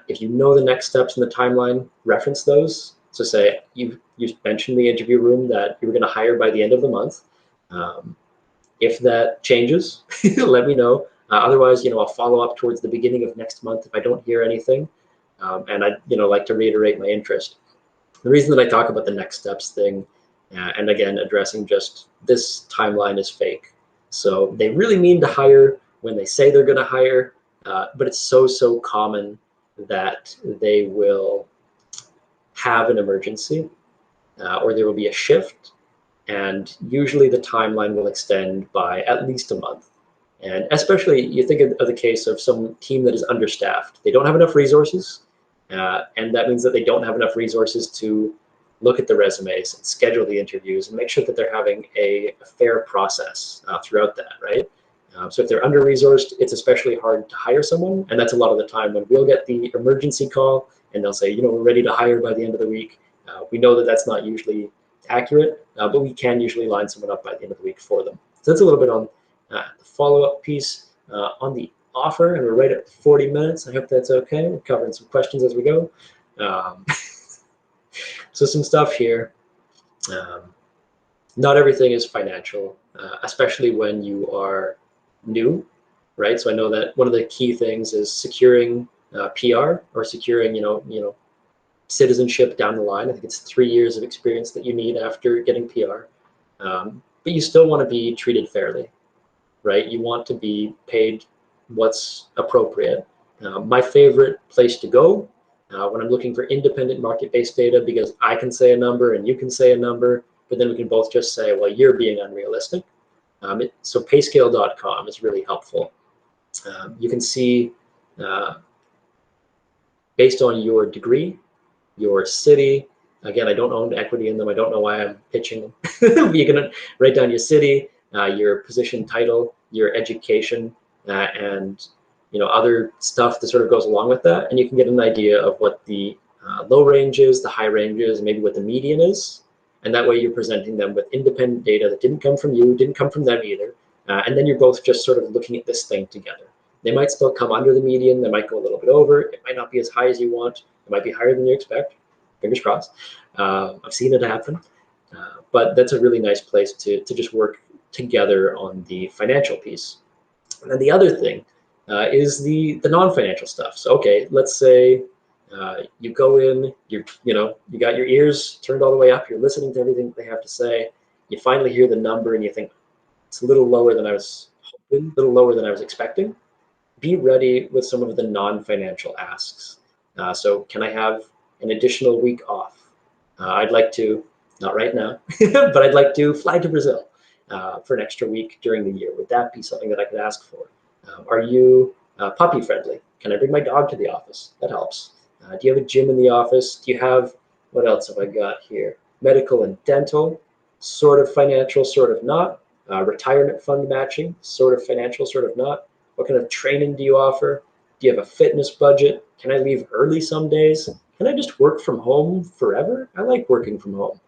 If you know the next steps in the timeline, reference those. So say you mentioned in the interview room that you were going to hire by the end of the month. If that changes, let me know. Otherwise, I'll follow up towards the beginning of next month if I don't hear anything. And I'd like to reiterate my interest. The reason that I talk about the next steps thing, and again, addressing just this timeline is fake. So they really mean to hire when they say they're going to hire, but it's so common that they will have an emergency or there will be a shift, and usually the timeline will extend by at least a month. And especially you think of the case of some team that is understaffed. They don't have enough resources, and that means that they don't have enough resources to look at the resumes and schedule the interviews and make sure that they're having a fair process throughout that, right? So if they're under-resourced, it's especially hard to hire someone, and that's a lot of the time when we'll get the emergency call and they'll say, we're ready to hire by the end of the week. We know that that's not usually accurate, but we can usually line someone up by the end of the week for them. So that's a little bit on the follow-up piece on the offer, and we're right at 40 minutes. I hope that's okay. We're covering some questions as we go. So some stuff here. Not everything is financial, especially when you are new, right? So I know that one of the key things is securing PR or securing, citizenship down the line. I think it's 3 years of experience that you need after getting PR. But you still want to be treated fairly, right? You want to be paid what's appropriate. My favorite place to go when I'm looking for independent market-based data, because I can say a number and you can say a number, but then we can both just say, well, you're being unrealistic. So payscale.com is really helpful. You can see based on your degree, your city. Again, I don't own equity in them. I don't know why I'm pitching them. You can write down your city, your position title, your education, and other stuff that sort of goes along with that. And you can get an idea of what the low range is, the high range is, and maybe what the median is. And that way you're presenting them with independent data that didn't come from you, didn't come from them either. And then you're both just sort of looking at this thing together. They might still come under the median. They might go a little bit over. It might not be as high as you want. It might be higher than you expect. Fingers crossed. I've seen it happen. But that's a really nice place to just work together on the financial piece. And then the other thing is the non-financial stuff. So, okay, let's say you go in, you got your ears turned all the way up, you're listening to everything they have to say, you finally hear the number and you think, it's a little lower than I was hoping, a little lower than I was expecting. Be ready with some of the non-financial asks. So can I have an additional week off? I'd like to, not right now, but I'd like to fly to Brazil for an extra week during the year. Would that be something that I could ask for? Are you puppy friendly? Can I bring my dog to the office? That helps. Do you have a gym in the office? Do you have, what else have I got here? Medical and dental, sort of financial, sort of not. Retirement fund matching, sort of financial, sort of not. What kind of training do you offer? Do you have a fitness budget? Can I leave early some days? Can I just work from home forever? I like working from home.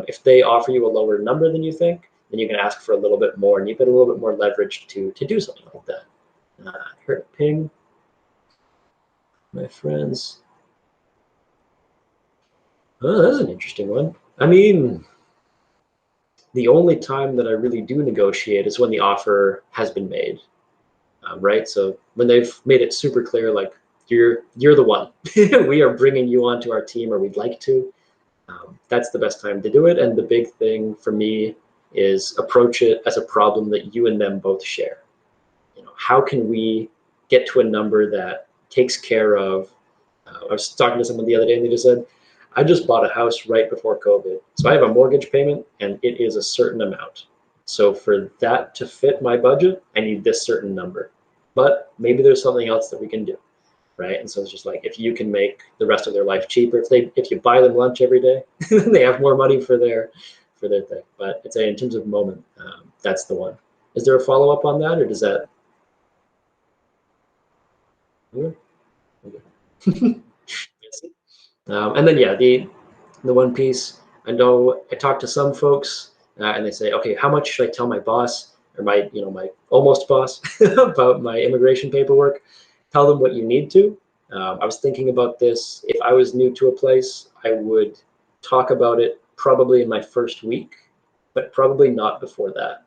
If they offer you a lower number than you think, then you can ask for a little bit more, and you get a little bit more leverage to do something like that. Heard a ping. My friends. Oh, that's an interesting one. I mean, the only time that I really do negotiate is when the offer has been made, right? So when they've made it super clear, like, you're the one. We are bringing you onto our team, or we'd like to. That's the best time to do it. And the big thing for me is approach it as a problem that you and them both share. How can we get to a number that takes care of, I was talking to someone the other day and they just said, I just bought a house right before COVID. So I have a mortgage payment and it is a certain amount. So for that to fit my budget, I need this certain number. But maybe there's something else that we can do, right? And so it's just like, if you can make the rest of their life cheaper, if you buy them lunch every day, they have more money for their thing. But it's in terms of moment, that's the one. Is there a follow-up on that, or does that? Okay. And then yeah, the one piece, I know I talked to some folks and they say, okay, how much should I tell my boss or my almost boss about my immigration paperwork? Tell them what you need to. I was thinking about this. If I was new to a place, I would talk about it probably in my first week, but probably not before that.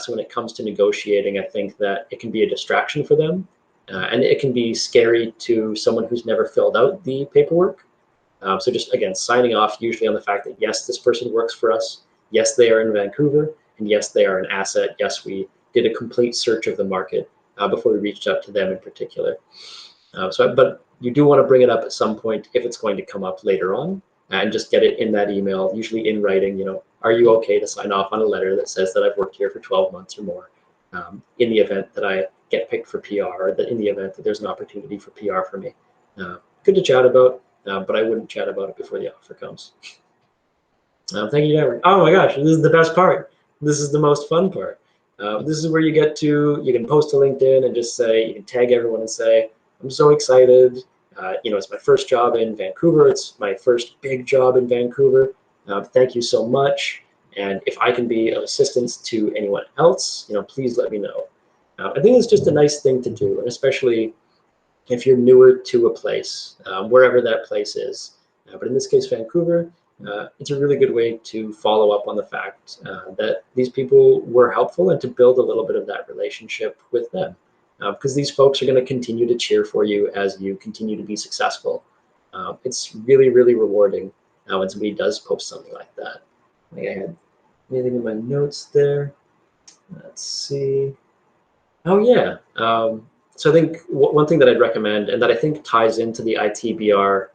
So when it comes to negotiating, I think that it can be a distraction for them, and it can be scary to someone who's never filled out the paperwork. So just, again, signing off usually on the fact that, yes, this person works for us. Yes, they are in Vancouver. And yes, they are an asset. Yes, we did a complete search of the market before we reached out to them in particular. But you do want to bring it up at some point if it's going to come up later on, and just get it in that email, usually in writing. Are you okay to sign off on a letter that says that I've worked here for 12 months or more, in the event that I get picked for PR, or that in the event that there's an opportunity for PR for me. Good to chat about, but I wouldn't chat about it before the offer comes. Thank you, Darren. Oh my gosh, this is the best part. This is the most fun part. This is where you can post to LinkedIn and just say, you can tag everyone and say, I'm so excited. It's my first job in Vancouver. It's my first big job in Vancouver. Thank you so much. And if I can be of assistance to anyone else, please let me know. I think it's just a nice thing to do, and especially if you're newer to a place, wherever that place is. But in this case, Vancouver, it's a really good way to follow up on the fact that these people were helpful, and to build a little bit of that relationship with them. Because these folks are going to continue to cheer for you as you continue to be successful. It's really, really rewarding when somebody does post something like that. I think I had anything in my notes there. Let's see. Oh, yeah. So I think one thing that I'd recommend, and that I think ties into the ITBR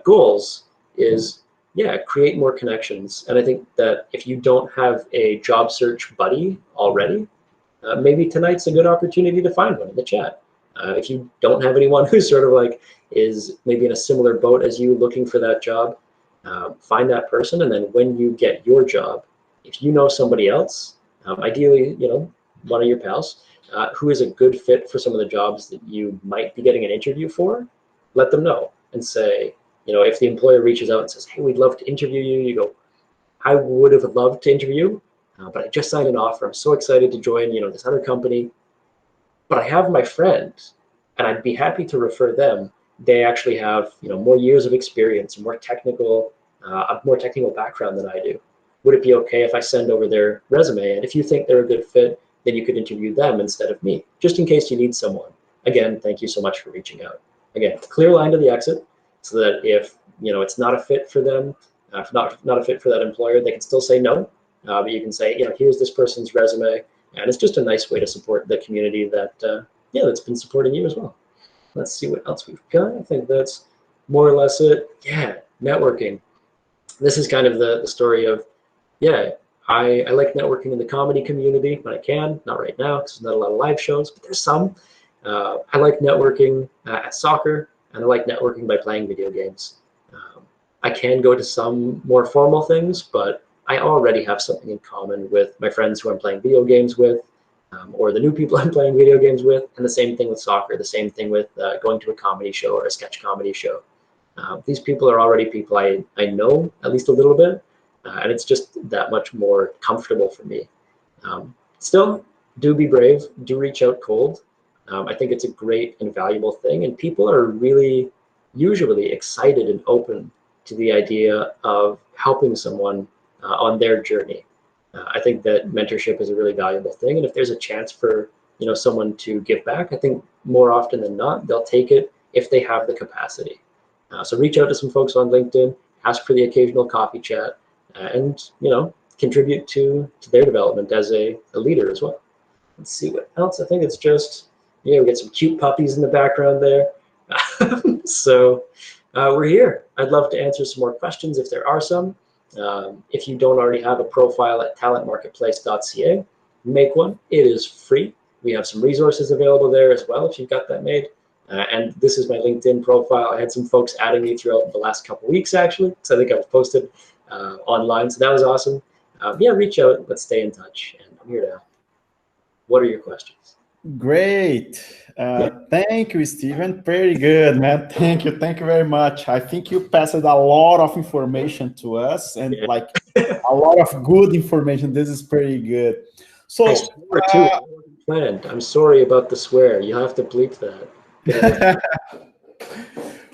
goals, is, create more connections. And I think that if you don't have a job search buddy already, maybe tonight's a good opportunity to find one in the chat. If you don't have anyone who sort of like is maybe in a similar boat as you looking for that job, find that person. And then when you get your job, if you know somebody else, ideally, one of your pals, who is a good fit for some of the jobs that you might be getting an interview for, let them know and say, if the employer reaches out and says, hey, we'd love to interview you, you go, I would have loved to interview, but I just signed an offer. I'm so excited to join, this other company, but I have my friend, and I'd be happy to refer them. They actually have, more years of experience, a more technical background than I do. Would it be okay if I send over their resume? And if you think they're a good fit, then you could interview them instead of me, just in case you need someone. Again, thank you so much for reaching out. Again, clear line to the exit, so that if it's not a fit for them, not a fit for that employer, they can still say no. But you can say, here's this person's resume, and it's just a nice way to support the community that that's been supporting you as well. Let's see what else we've got. I think that's more or less it. Yeah, networking. This is kind of the story of, I like networking in the comedy community when I can. Not right now because there's not a lot of live shows, but there's some. I like networking at soccer, and I like networking by playing video games. I can go to some more formal things, but I already have something in common with my friends who I'm playing video games with, or the new people I'm playing video games with, and the same thing with soccer, the same thing with going to a comedy show or a sketch comedy show. These people are already people I know at least a little bit, and it's just that much more comfortable for me. Still, do be brave, do reach out cold. I think it's a great and valuable thing, and people are really usually excited and open to the idea of helping someone on their journey. I think that mentorship is a really valuable thing, and if there's a chance for someone to give back, I think more often than not they'll take it if they have the capacity. So reach out to some folks on LinkedIn, ask for the occasional coffee chat, and contribute to their development as a leader as well. Let's see what else. I think it's just we get some cute puppies in the background there. So we're here. I'd love to answer some more questions if there are some. If you don't already have a profile at talentmarketplace.ca, make one. It is free. We have some resources available there as well if you've got that made. And this is my LinkedIn profile. I had some folks adding me throughout the last couple of weeks, actually, because I think I've posted online. So that was awesome. Reach out. Let's stay in touch. And I'm here to help. What are your questions? Great. Thank you, Steven. Very good, man. Thank you. Thank you very much. I think you passed a lot of information to us, and like a lot of good information. This is pretty good. So, I swore too. I wasn't planned. I'm sorry about the swear. You have to bleep that.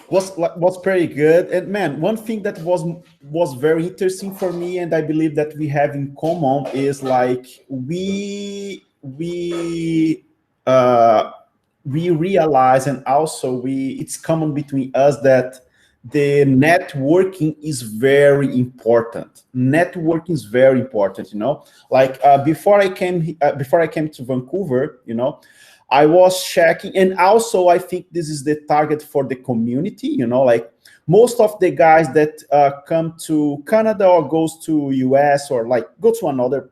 Was pretty good. And man, one thing that was very interesting for me, and I believe that we have in common, is like uh we realize, and also it's common between us, that the networking is very important. Networking is very important, like before I came to Vancouver, I was checking, and also I think this is the target for the community, like most of the guys that come to Canada or goes to US or like go to another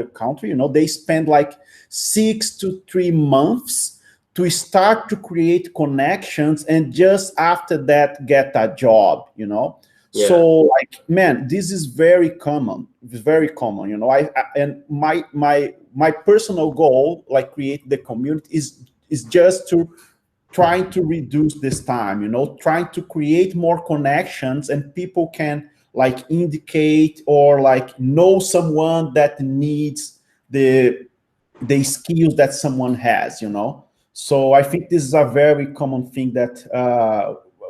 country, they spend like 6 to 3 months to start to create connections, and just after that get a job, Yeah. So like, man, this is very common. It's very common, and my personal goal, like create the community, is just to trying to reduce this time, trying to create more connections, and people can like indicate or like know someone that needs the skills that someone has, So I think this is a very common thing that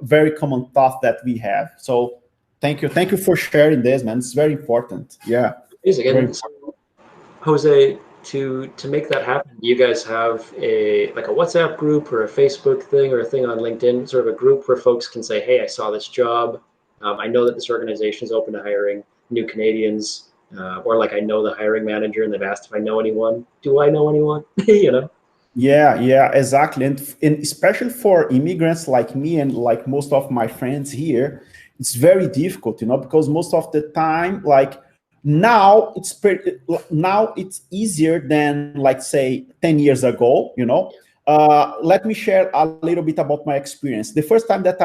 very common thought that we have. So thank you for sharing this, man. It's very important. Yeah. Amazing. Very And important. so, Jose, to make that happen, do you guys have a WhatsApp group or a Facebook thing or a thing on LinkedIn, sort of a group where folks can say, "Hey, I saw this job. I know that this organization is open to hiring new Canadians," or like, "I know the hiring manager and they've asked if I know anyone. Do I know anyone?" Yeah, exactly. And especially for immigrants like me and like most of my friends here, it's very difficult, because most of the time, like now it's easier than like say 10 years ago, Let me share a little bit about my experience. The first time that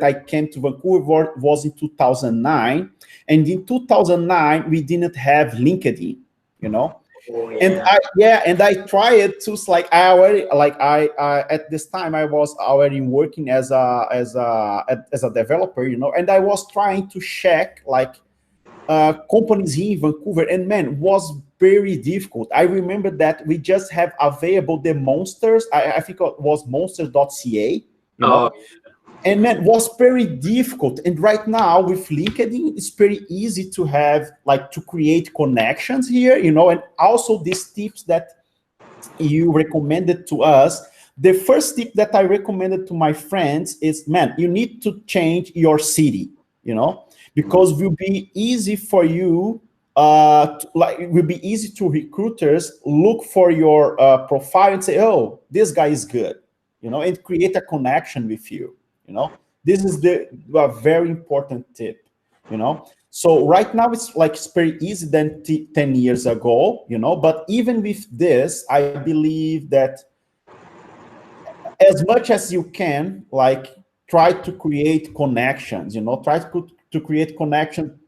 I came to Vancouver was in 2009, and in 2009 we didn't have LinkedIn, Oh, and yeah. I tried to like I already like I at this time I was already working as a developer, and I was trying to check like companies here in Vancouver, and man, was very difficult. I remember that we just have available the monsters. I think it was monsters.ca, Oh, and man, was very difficult. And right now with LinkedIn, it's very easy to have like to create connections here, and also these tips that you recommended to us. The first tip that I recommended to my friends is, man, you need to change your city, because it will be easy for you, it will be easy to recruiters look for your profile and say, oh, this guy is good, and create a connection with you. This is a very important tip. So right now it's very easy than 10 years ago, but even with this, I believe that as much as you can, like try to create connections, try to create connection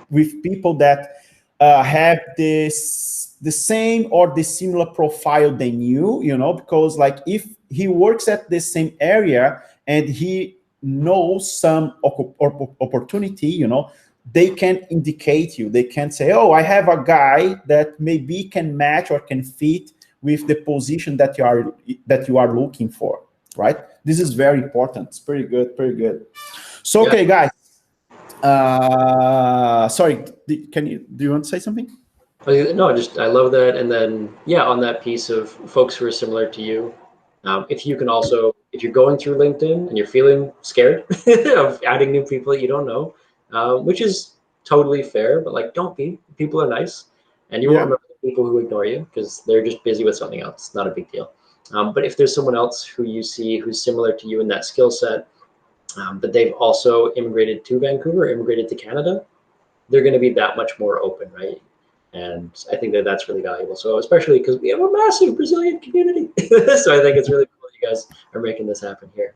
with people that have the same or the similar profile than you, because like if he works at the same area and he knows some opportunity, they can indicate you. They can say, oh, I have a guy that maybe can match or can fit with the position that you are looking for, right? This is very important. It's pretty good, pretty good. So, okay, guys. Sorry, do you want to say something? no, I love that. And then, yeah, on that piece of folks who are similar to you, if you can also, if you're going through LinkedIn and you're feeling scared of adding new people that you don't know, which is totally fair, but like, don't be. People are nice, and you won't remember the people who ignore you because they're just busy with something else. Not a big deal. But if there's someone else who you see who's similar to you in that skill set, but they've also immigrated to Vancouver, immigrated to Canada, they're going to be that much more open, right? And I think that that's really valuable. So especially because we have a massive Brazilian community, so I think it's really cool that you guys are making this happen here.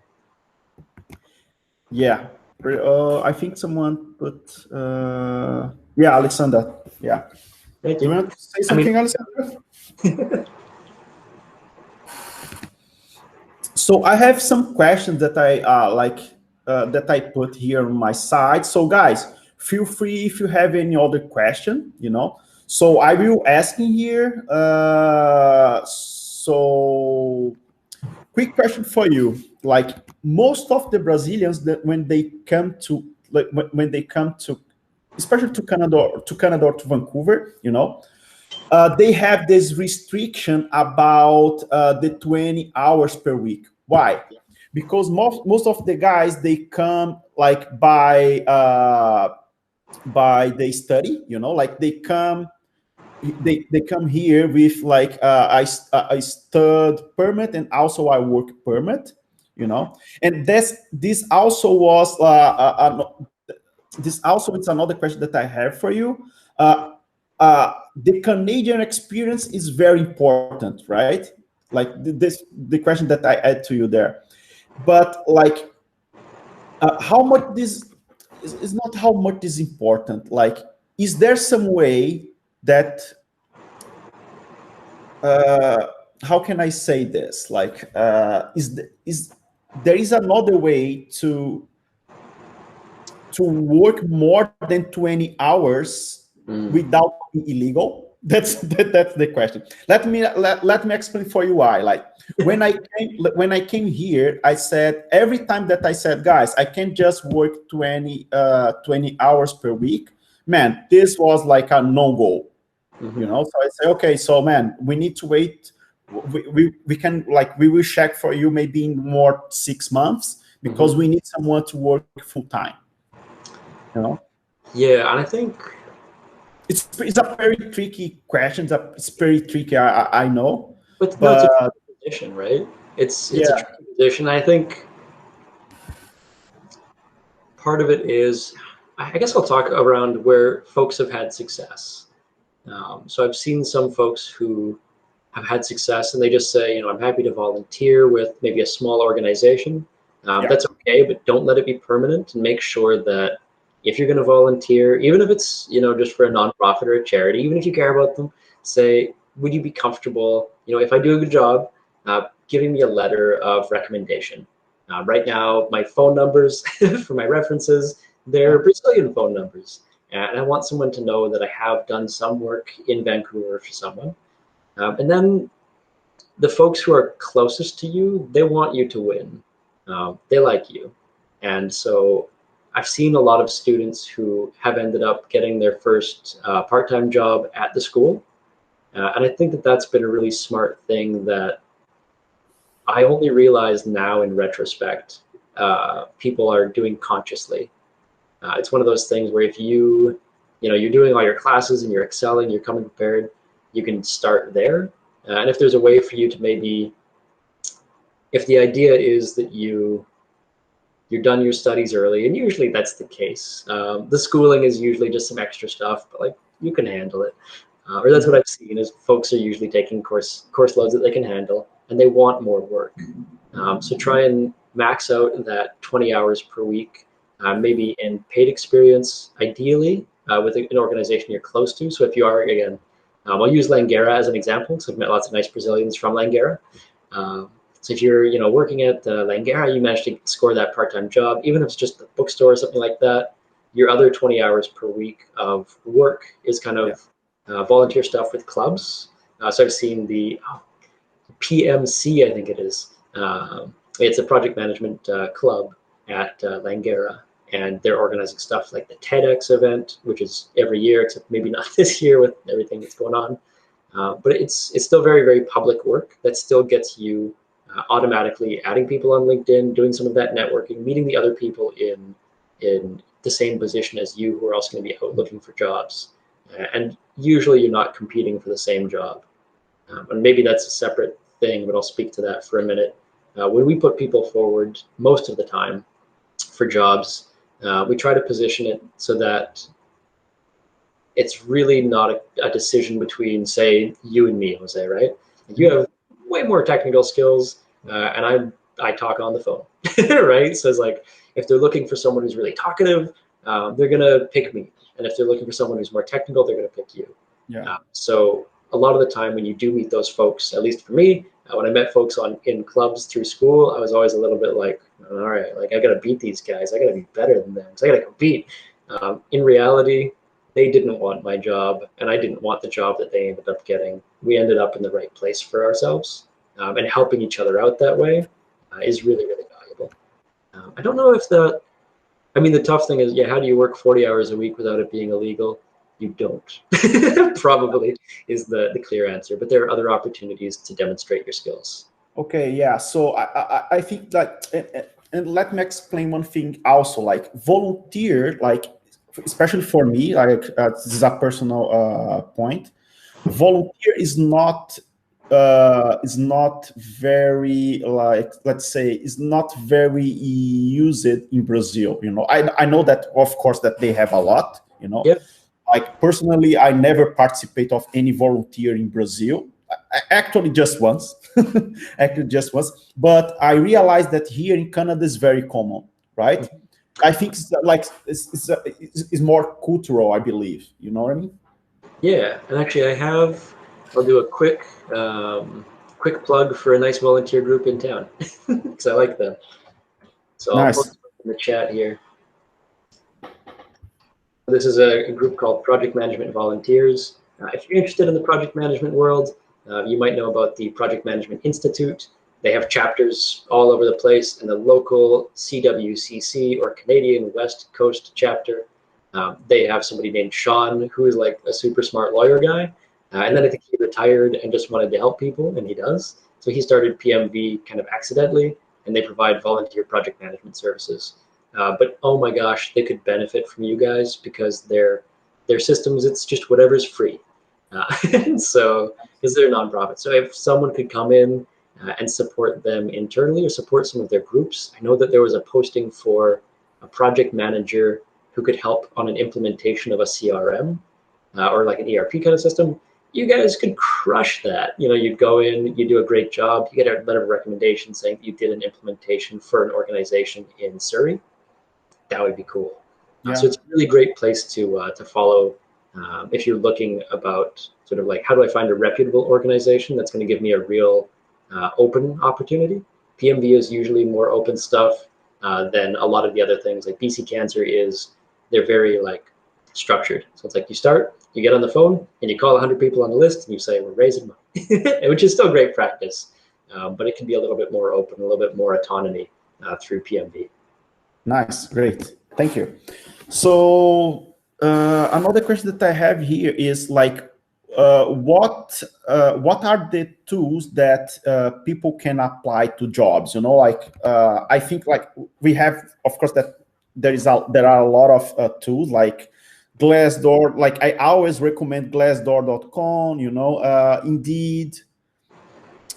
Yeah, I think someone put. Yeah, Alexander. Yeah. Thank Do you you. want to say something, Alexander? So I have some questions that I that I put here on my side. So guys, feel free if you have any other question, So I will ask in here. So quick question for you. Like most of the Brazilians that when they come to when they come to, especially to Canada or to Vancouver, you know, they have this restriction about the 20 hours per week. Why? Because most of the guys they come like by the study, you know, like they come here with like a stud permit and also a work permit, you know, and this also was this also it's another question that I have for you. The Canadian experience is very important, right? Like this, the question that I add to you there, but like how much this is not how much is important. Like, is there some way that how can I say this? Like, is there is another way to work more than 20 hours without being illegal? That's the question. Let me explain for you why. Like when I came here, I said every time that I said, guys, I can't just work 20 hours per week. Man, this was like a no-go. You know, so I say, okay, so man, we need to wait. We can like we will check for you maybe in more 6 months because we need someone to work full time. You know? Yeah, and I think it's a very tricky question. It's very tricky, I know. But no, it's a tricky position, right? It's a tricky position. I think part of it is, I guess I'll talk around where folks have had success. So I've seen some folks who have had success and they just say, you know, I'm happy to volunteer with maybe a small organization. That's okay, but don't let it be permanent, and make sure that if you're going to volunteer, even if it's, you know, just for a nonprofit or a charity, even if you care about them, say, would you be comfortable, you know, if I do a good job, giving me a letter of recommendation? Right now, my phone numbers for my references, they're Brazilian phone numbers. And I want someone to know that I have done some work in Vancouver for someone. And then the folks who are closest to you, they want you to win. They like you. And so I've seen a lot of students who have ended up getting their first part-time job at the school. And I think that that's been a really smart thing that I only realize now in retrospect, people are doing consciously. It's one of those things where if you know, you're doing all your classes and you're excelling, you're coming prepared, you can start there. And if there's a way for you to maybe, if the idea is that you're done your studies early, and usually that's the case. The schooling is usually just some extra stuff, but like you can handle it. Or that's what I've seen is folks are usually taking course loads that they can handle, and they want more work. So try and max out that 20 hours per week, maybe in paid experience, ideally with an organization you're close to. So if you are, again, I'll use Langara as an example because I've met lots of nice Brazilians from Langara. So if you're, you know, working at Langara, you manage to score that part-time job, even if it's just a bookstore or something like that, your other 20 hours per week of work is kind of volunteer stuff with clubs. So I've seen the PMC, I think it is. It's a project management club at Langara, and they're organizing stuff like the TEDx event, which is every year, except maybe not this year with everything that's going on. But it's still very, very public work that still gets you automatically adding people on LinkedIn, doing some of that networking, meeting the other people in the same position as you who are also going to be out looking for jobs. And usually you're not competing for the same job. And maybe that's a separate thing, but I'll speak to that for a minute. When we put people forward, most of the time for jobs, we try to position it so that it's really not a decision between, say, you and me, Jose, right? You have way more technical skills, and I talk on the phone, right? So it's like, if they're looking for someone who's really talkative, they're gonna pick me. And if they're looking for someone who's more technical, they're gonna pick you. So a lot of the time when you do meet those folks, at least for me, when I met folks in clubs through school, I was always a little bit like, all right, like I gotta beat these guys. I gotta be better than them. So I gotta compete. In reality, they didn't want my job, and I didn't want the job that they ended up getting. We ended up in the right place for ourselves. and helping each other out that way is really, really valuable. I don't know if the tough thing is, yeah, how do you work 40 hours a week without it being illegal? You don't. Probably is the clear answer, but there are other opportunities to demonstrate your skills. Okay, yeah. So I think that, and let me explain one thing also, like volunteer, like especially for me, like this is a personal point. Volunteer is not very, like, let's say, is not very used in Brazil. You know, I know that of course that they have a lot. You know, Yep. like personally, I never participate of any volunteer in Brazil. Actually, just once. Actually, just once. But I realized that here in Canada is very common, right? I think it's like it's more cultural, I believe. You know what I mean? Yeah, and actually I'll do a quick plug for a nice volunteer group in town because I like them. So I'll Nice. post in the chat here. This is a group called Project Management Volunteers. If you're interested in the project management world, you might know about the Project Management Institute. They have chapters all over the place, and the local CWCC or Canadian West Coast chapter. They have somebody named Sean, who is like a super smart lawyer guy. And then I think he retired and just wanted to help people, and he does. So he started PMV kind of accidentally, and they provide volunteer project management services. But oh my gosh, they could benefit from you guys because their systems, it's just whatever's free. And so, because they're a nonprofit. So if someone could come in and support them internally or support some of their groups, I know that there was a posting for a project manager who could help on an implementation of a CRM or like an ERP kind of system. You guys could crush that. You know, you'd go in, you do a great job, you get a letter of recommendation saying you did an implementation for an organization in Surrey. That would be cool. So Yeah. it's a really great place to follow if you're looking about sort of like, how do I find a reputable organization that's going to give me a real open opportunity? PMV is usually more open stuff than a lot of the other things. Like BC Cancer is, they're very like structured. So it's like you start, you get on the phone, and you call 100 people on the list, and you say, we're raising money, which is still great practice. But it can be a little bit more open, a little bit more autonomy through PMV. Nice, great, thank you. So another question that I have here is like, what are the tools that people can apply to jobs? You know, like I think like we have, of course, that there are a lot of tools like Glassdoor. Like I always recommend Glassdoor.com. You know, Indeed.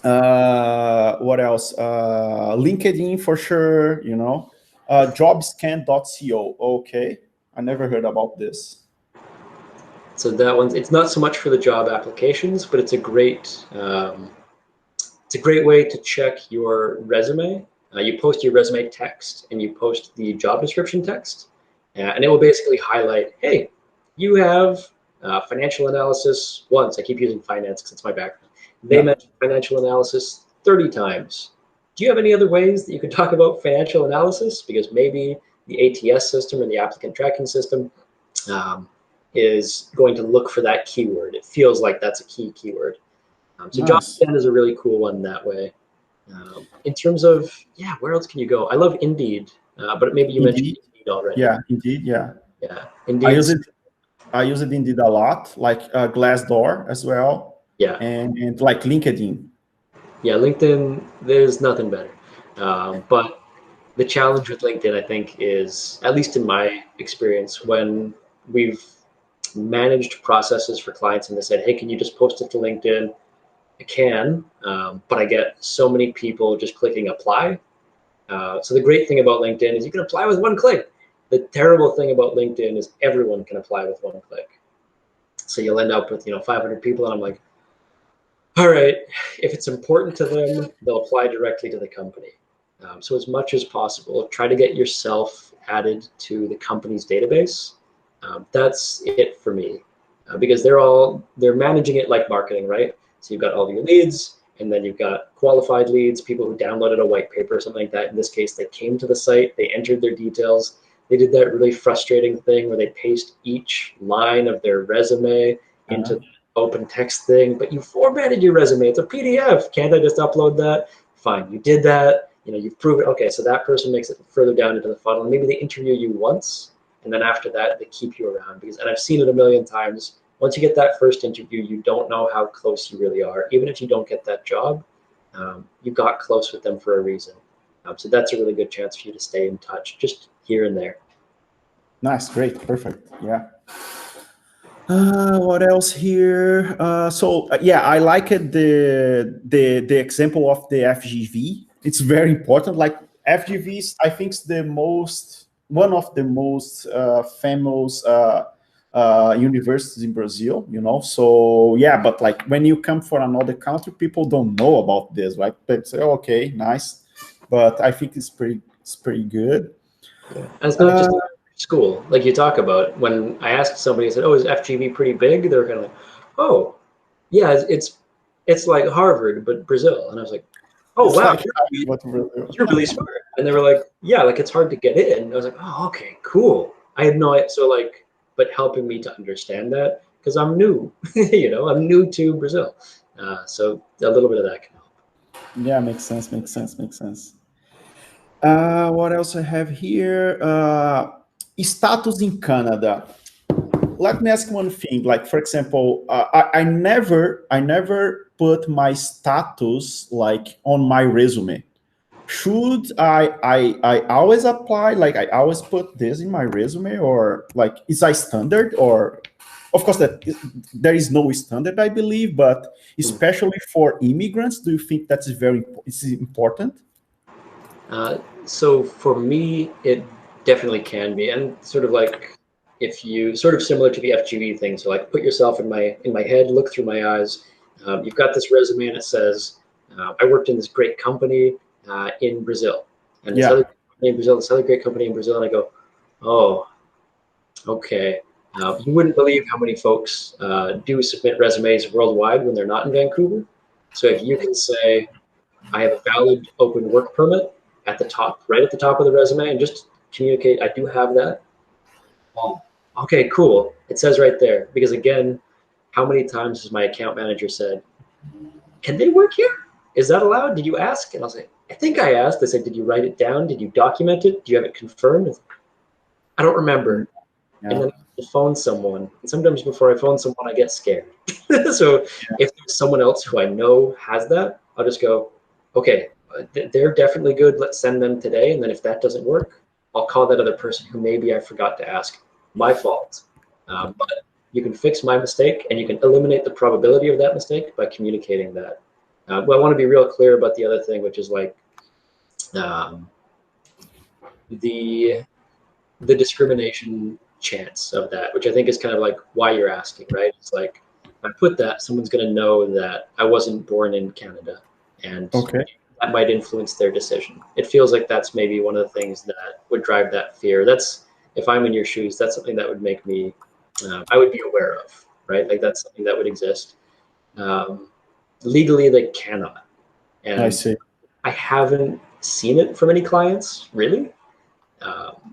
What else? LinkedIn for sure. You know, jobscan.co. Okay, I never heard about this. So that one's, it's not so much for the job applications, but it's a great way to check your resume. You post your resume text and you post the job description text, and it will basically highlight, hey, you have financial analysis once. I keep using finance because it's my background. They Yeah. mentioned financial analysis 30 times. Do you have any other ways that you could talk about financial analysis? Because maybe the ATS system or the applicant tracking system is going to look for that keyword. It feels like that's a key keyword. So Nice. JobScan is a really cool one that way. In terms of, yeah, where else can you go? I love Indeed, but maybe you mentioned Indeed. Indeed already. Yeah, Indeed. Yeah. Yeah, I Indeed. use it. I use it Indeed a lot, like Glassdoor as well, Yeah, and like LinkedIn. yeah, LinkedIn, there's nothing better. But the challenge with LinkedIn, I think, is, at least in my experience, when we've managed processes for clients and they said, hey, can you just post it to LinkedIn? I can, but I get so many people just clicking apply. So the great thing about LinkedIn is you can apply with one click. The terrible thing about LinkedIn is everyone can apply with one click. So you'll end up with 500 people, and I'm like, all right, if it's important to them, they'll apply directly to the company. So as much as possible, try to get yourself added to the company's database. That's it for me, because they're managing it like marketing, right? So you've got all your leads, and then you've got qualified leads, people who downloaded a white paper or something like that. In this case, they came to the site, they entered their details. They did that really frustrating thing where they paste each line of their resume into open text thing, but you formatted your resume. It's a PDF. Can't I just upload that? Fine, you did that. You've proven, okay, so that person makes it further down into the funnel. Maybe they interview you once, and then after that, they keep you around. And I've seen it a million times. Once you get that first interview, you don't know how close you really are. Even if you don't get that job, you got close with them for a reason. So that's a really good chance for you to stay in touch, just here and there. Nice, great, perfect, yeah. What else here? Yeah, I like it, the example of the FGV. It's very important. Like FGVs, I think it's one of the most famous universities in Brazil. So yeah, but like when you come from another country, people don't know about this, right? They say, oh, okay, nice, but I think it's pretty good. Yeah. And it's not just school, like you talk about. When I asked somebody, I said, "Oh, is FGV pretty big?" They're kind of like, "Oh, yeah, it's like Harvard, but Brazil." And I was like, "Oh, It's wow, like, you're really smart." And they were like, "Yeah, like it's hard to get in." And I was like, "Oh, okay, cool." I had no idea. So like, but helping me to understand that because I'm new, I'm new to Brazil, so a little bit of that can help. yeah, makes sense. What else I have here? Status in Canada. Let me ask one thing. Like, for example, I never put my status like on my resume. Should I always apply? Like, I always put this in my resume, or like, is I standard? Or, of course, there is no standard, I believe, but especially for immigrants, do you think that's it's important? So for me, it definitely can be, and sort of like if you sort of similar to the FGV thing. So like put yourself in my head, look through my eyes. You've got this resume, and it says, "I worked in this great company in Brazil, and this Yeah, other company in Brazil, this other great company in Brazil." And I go, "Oh, okay." You wouldn't believe how many folks do submit resumes worldwide when they're not in Vancouver. So if you can say, "I have a valid open work permit," at the top, right at the top of the resume, and just communicate, "I do have that." Oh, okay, cool. It says right there. Because again, how many times has my account manager said, "Can they work here? Is that allowed? Did you ask?" And I'll say, "I think I asked." They said, "Did you write it down? Did you document it? Do you have it confirmed?" "I don't remember." And yeah, then I phone someone. And sometimes before I phone someone, I get scared. So if there's someone else who I know has that, I'll just go, "Okay, they're definitely good. Let's send them today." And then if that doesn't work, I'll call that other person who maybe I forgot to ask. My fault. But you can fix my mistake, and you can eliminate the probability of that mistake by communicating that. Well, I want to be real clear about the other thing, which is like um, the discrimination chance of that, which I think is kind of like why you're asking, right? It's like, if I put that, someone's going to know that I wasn't born in Canada, and okay. that might influence their decision. It feels like that's maybe one of the things that would drive that fear. That's, if I'm in your shoes, that's something that would make me, I would be aware of, right? Like that's something that would exist. Um, Legally, they cannot. I And see. I haven't seen it from any clients, really.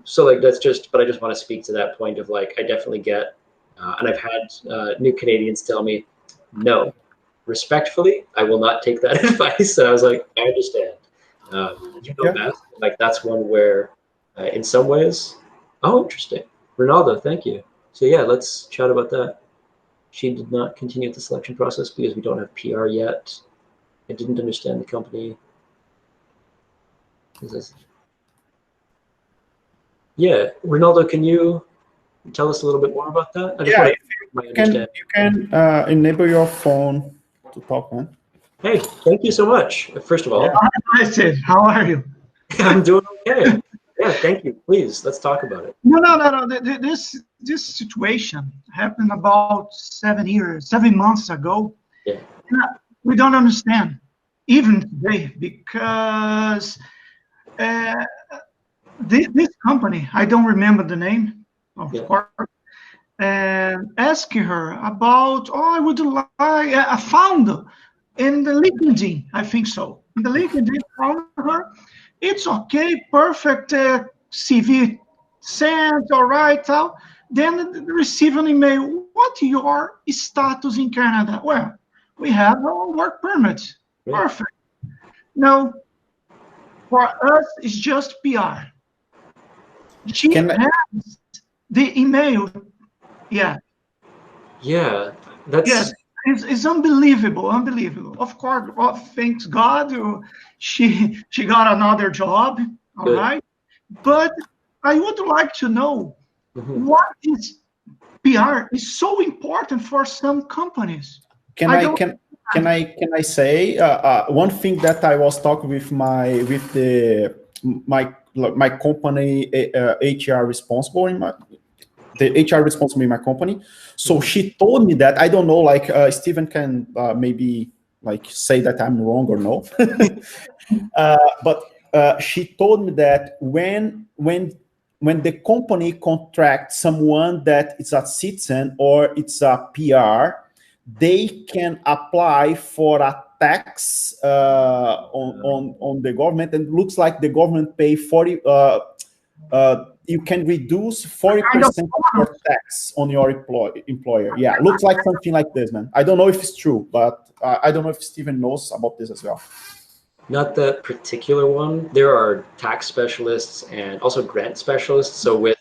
So like that's just, but I just want to speak to that point of like, I definitely get, and I've had new Canadians tell me, "No, respectfully, I will not take that advice." And I was like, "I understand. You know Yeah. best." Like that's one where, in some ways, oh, interesting. Ronaldo, thank you. So yeah, let's chat about that. She did not continue the selection process because we don't have PR yet. I didn't understand the company. Is this? Yeah, Ronaldo, can you tell us a little bit more about that? I just Yeah, want if to my you understanding. can enable your phone to talk, man. Hey, thank you so much. First of Yeah. all, Hi, Sid. How are you? I'm doing okay. Yeah, thank you. Please, let's talk about it. No. This situation happened about 7 months ago. Yeah. We don't understand, even today, because uh, this company, I don't remember the name, of Yeah. course, and asking her about, oh, I would like, I found in the LinkedIn, I think so. In the LinkedIn, found her. It's okay, perfect CV sent, all right, tal. then receive an email, what's your status in Canada? Well, we have a work permit. Perfect. No, for us, it's just PR. She has the email. Yeah. Yeah, that's... Yes, it's unbelievable, unbelievable. Of course, well, thanks God, she got another job, all right? But I would like to know what is PR is so important for some companies. Can I say one thing that I was talking with my company HR responsible in the HR responsible in my company. So she told me that, I don't know, like Steven can maybe like say that I'm wrong or no, but she told me that when the company contracts someone that is a citizen or it's a PR, they can apply for a tax on the government, and it looks like the government pay 40. You can reduce 40% of your tax on your employer. Yeah, looks like something like this, man. I don't know if it's true, but I don't know if Steven knows about this as well. Not that particular one. There are tax specialists and also grant specialists. So with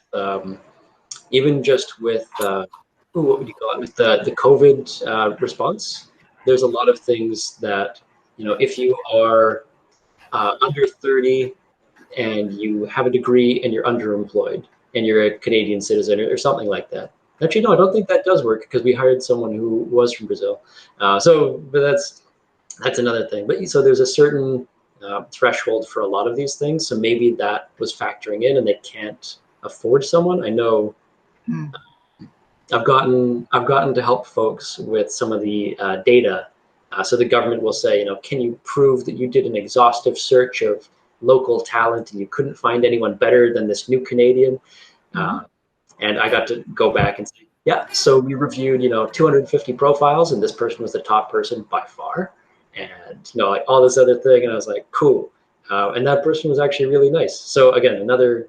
even just with what would you call it? With the COVID response, there's a lot of things that, you know, if you are under 30 and you have a degree and you're underemployed and you're a Canadian citizen or something like that. Actually, no, I don't think that does work because we hired someone who was from Brazil. But that's another thing. But so there's a certain threshold for a lot of these things. So maybe that was factoring in and they can't afford someone. I know I've gotten to help folks with some of the data. So the government will say, you know, can you prove that you did an exhaustive search of local talent and you couldn't find anyone better than this new Canadian? And I got to go back and say, yeah, so we reviewed, you know, 250 profiles and this person was the top person by far. And, you know, like all this other thing. And I was like, cool. And that person was actually really nice. So again, another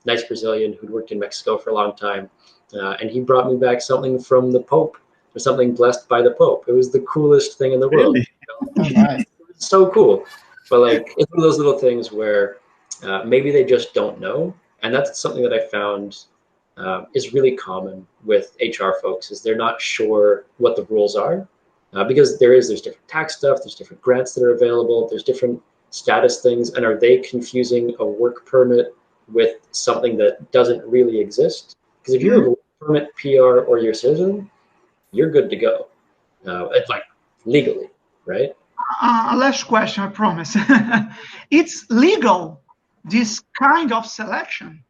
nice Brazilian who'd worked in Mexico for a long time. And he brought me back something from the Pope, or something blessed by the Pope. It was the coolest thing in the world. Really? You know? Oh, nice. It was so cool. But like, it's one of those little things where maybe they just don't know. And that's something that I found is really common with HR folks, is they're not sure what the rules are. Because there's different tax stuff, there's different grants that are available, there's different status things. And are they confusing a work permit with something that doesn't really exist? Because if you have a work permit, PR, or you're a citizen, you're good to go. It's like legally, right? Last question, I promise. It's legal, this kind of selection?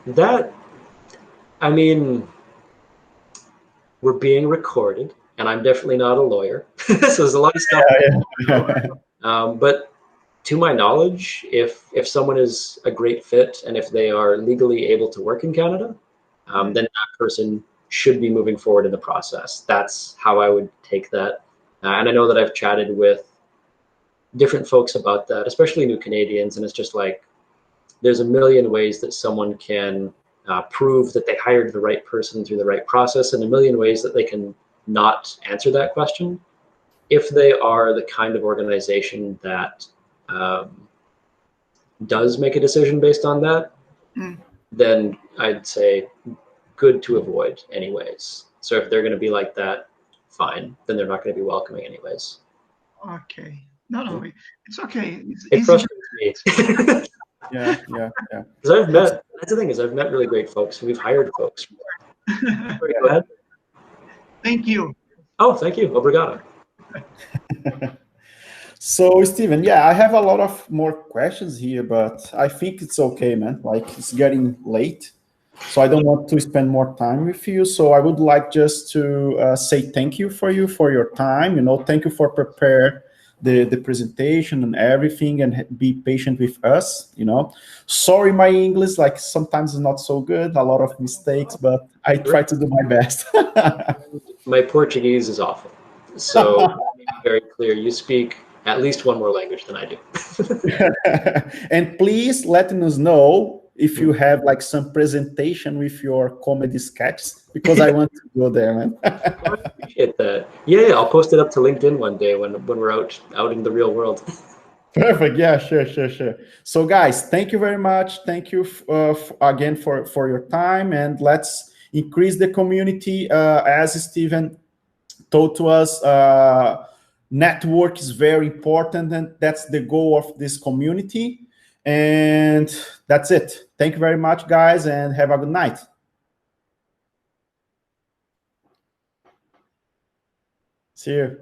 That, I mean, we're being recorded, and I'm definitely not a lawyer. So there's a lot of stuff. But to my knowledge, if someone is a great fit and if they are legally able to work in Canada, then that person should be moving forward in the process. That's how I would take that. And I know that I've chatted with different folks about that, especially new Canadians. And it's just like, there's a million ways that someone can prove that they hired the right person through the right process, and a million ways that they can not answer that question. If they are the kind of organization that does make a decision based on that, then I'd say good to avoid anyways. So if they're going to be like that, fine, then they're not going to be welcoming anyways. Okay. No, it's okay. It frustrates me. Yeah. Because that's the thing, is I've met really great folks. We've hired folks. Sorry, go ahead. Thank you. Oh, thank you. Obrigado. So, Steven, yeah, I have a lot of more questions here, but I think it's okay, man. Like, it's getting late, so I don't want to spend more time with you. So I would like just to say thank you for your time. You know, thank you for preparing the presentation and everything, and be patient with us. You know, sorry, my English, like, sometimes is not so good, a lot of mistakes, but I try to do my best. My Portuguese is awful. So let me be very clear, you speak at least one more language than I do. And please let us know if you have like some presentation with your comedy sketches, because I want to go there, man. I appreciate that. Yeah, I'll post it up to LinkedIn one day when we're out in the real world. Perfect. Yeah, sure. So guys, thank you very much. Thank you again for your time, and let's increase the community. As Steven told to us, network is very important, and that's the goal of this community. And that's it. Thank you very much, guys, and have a good night. See you.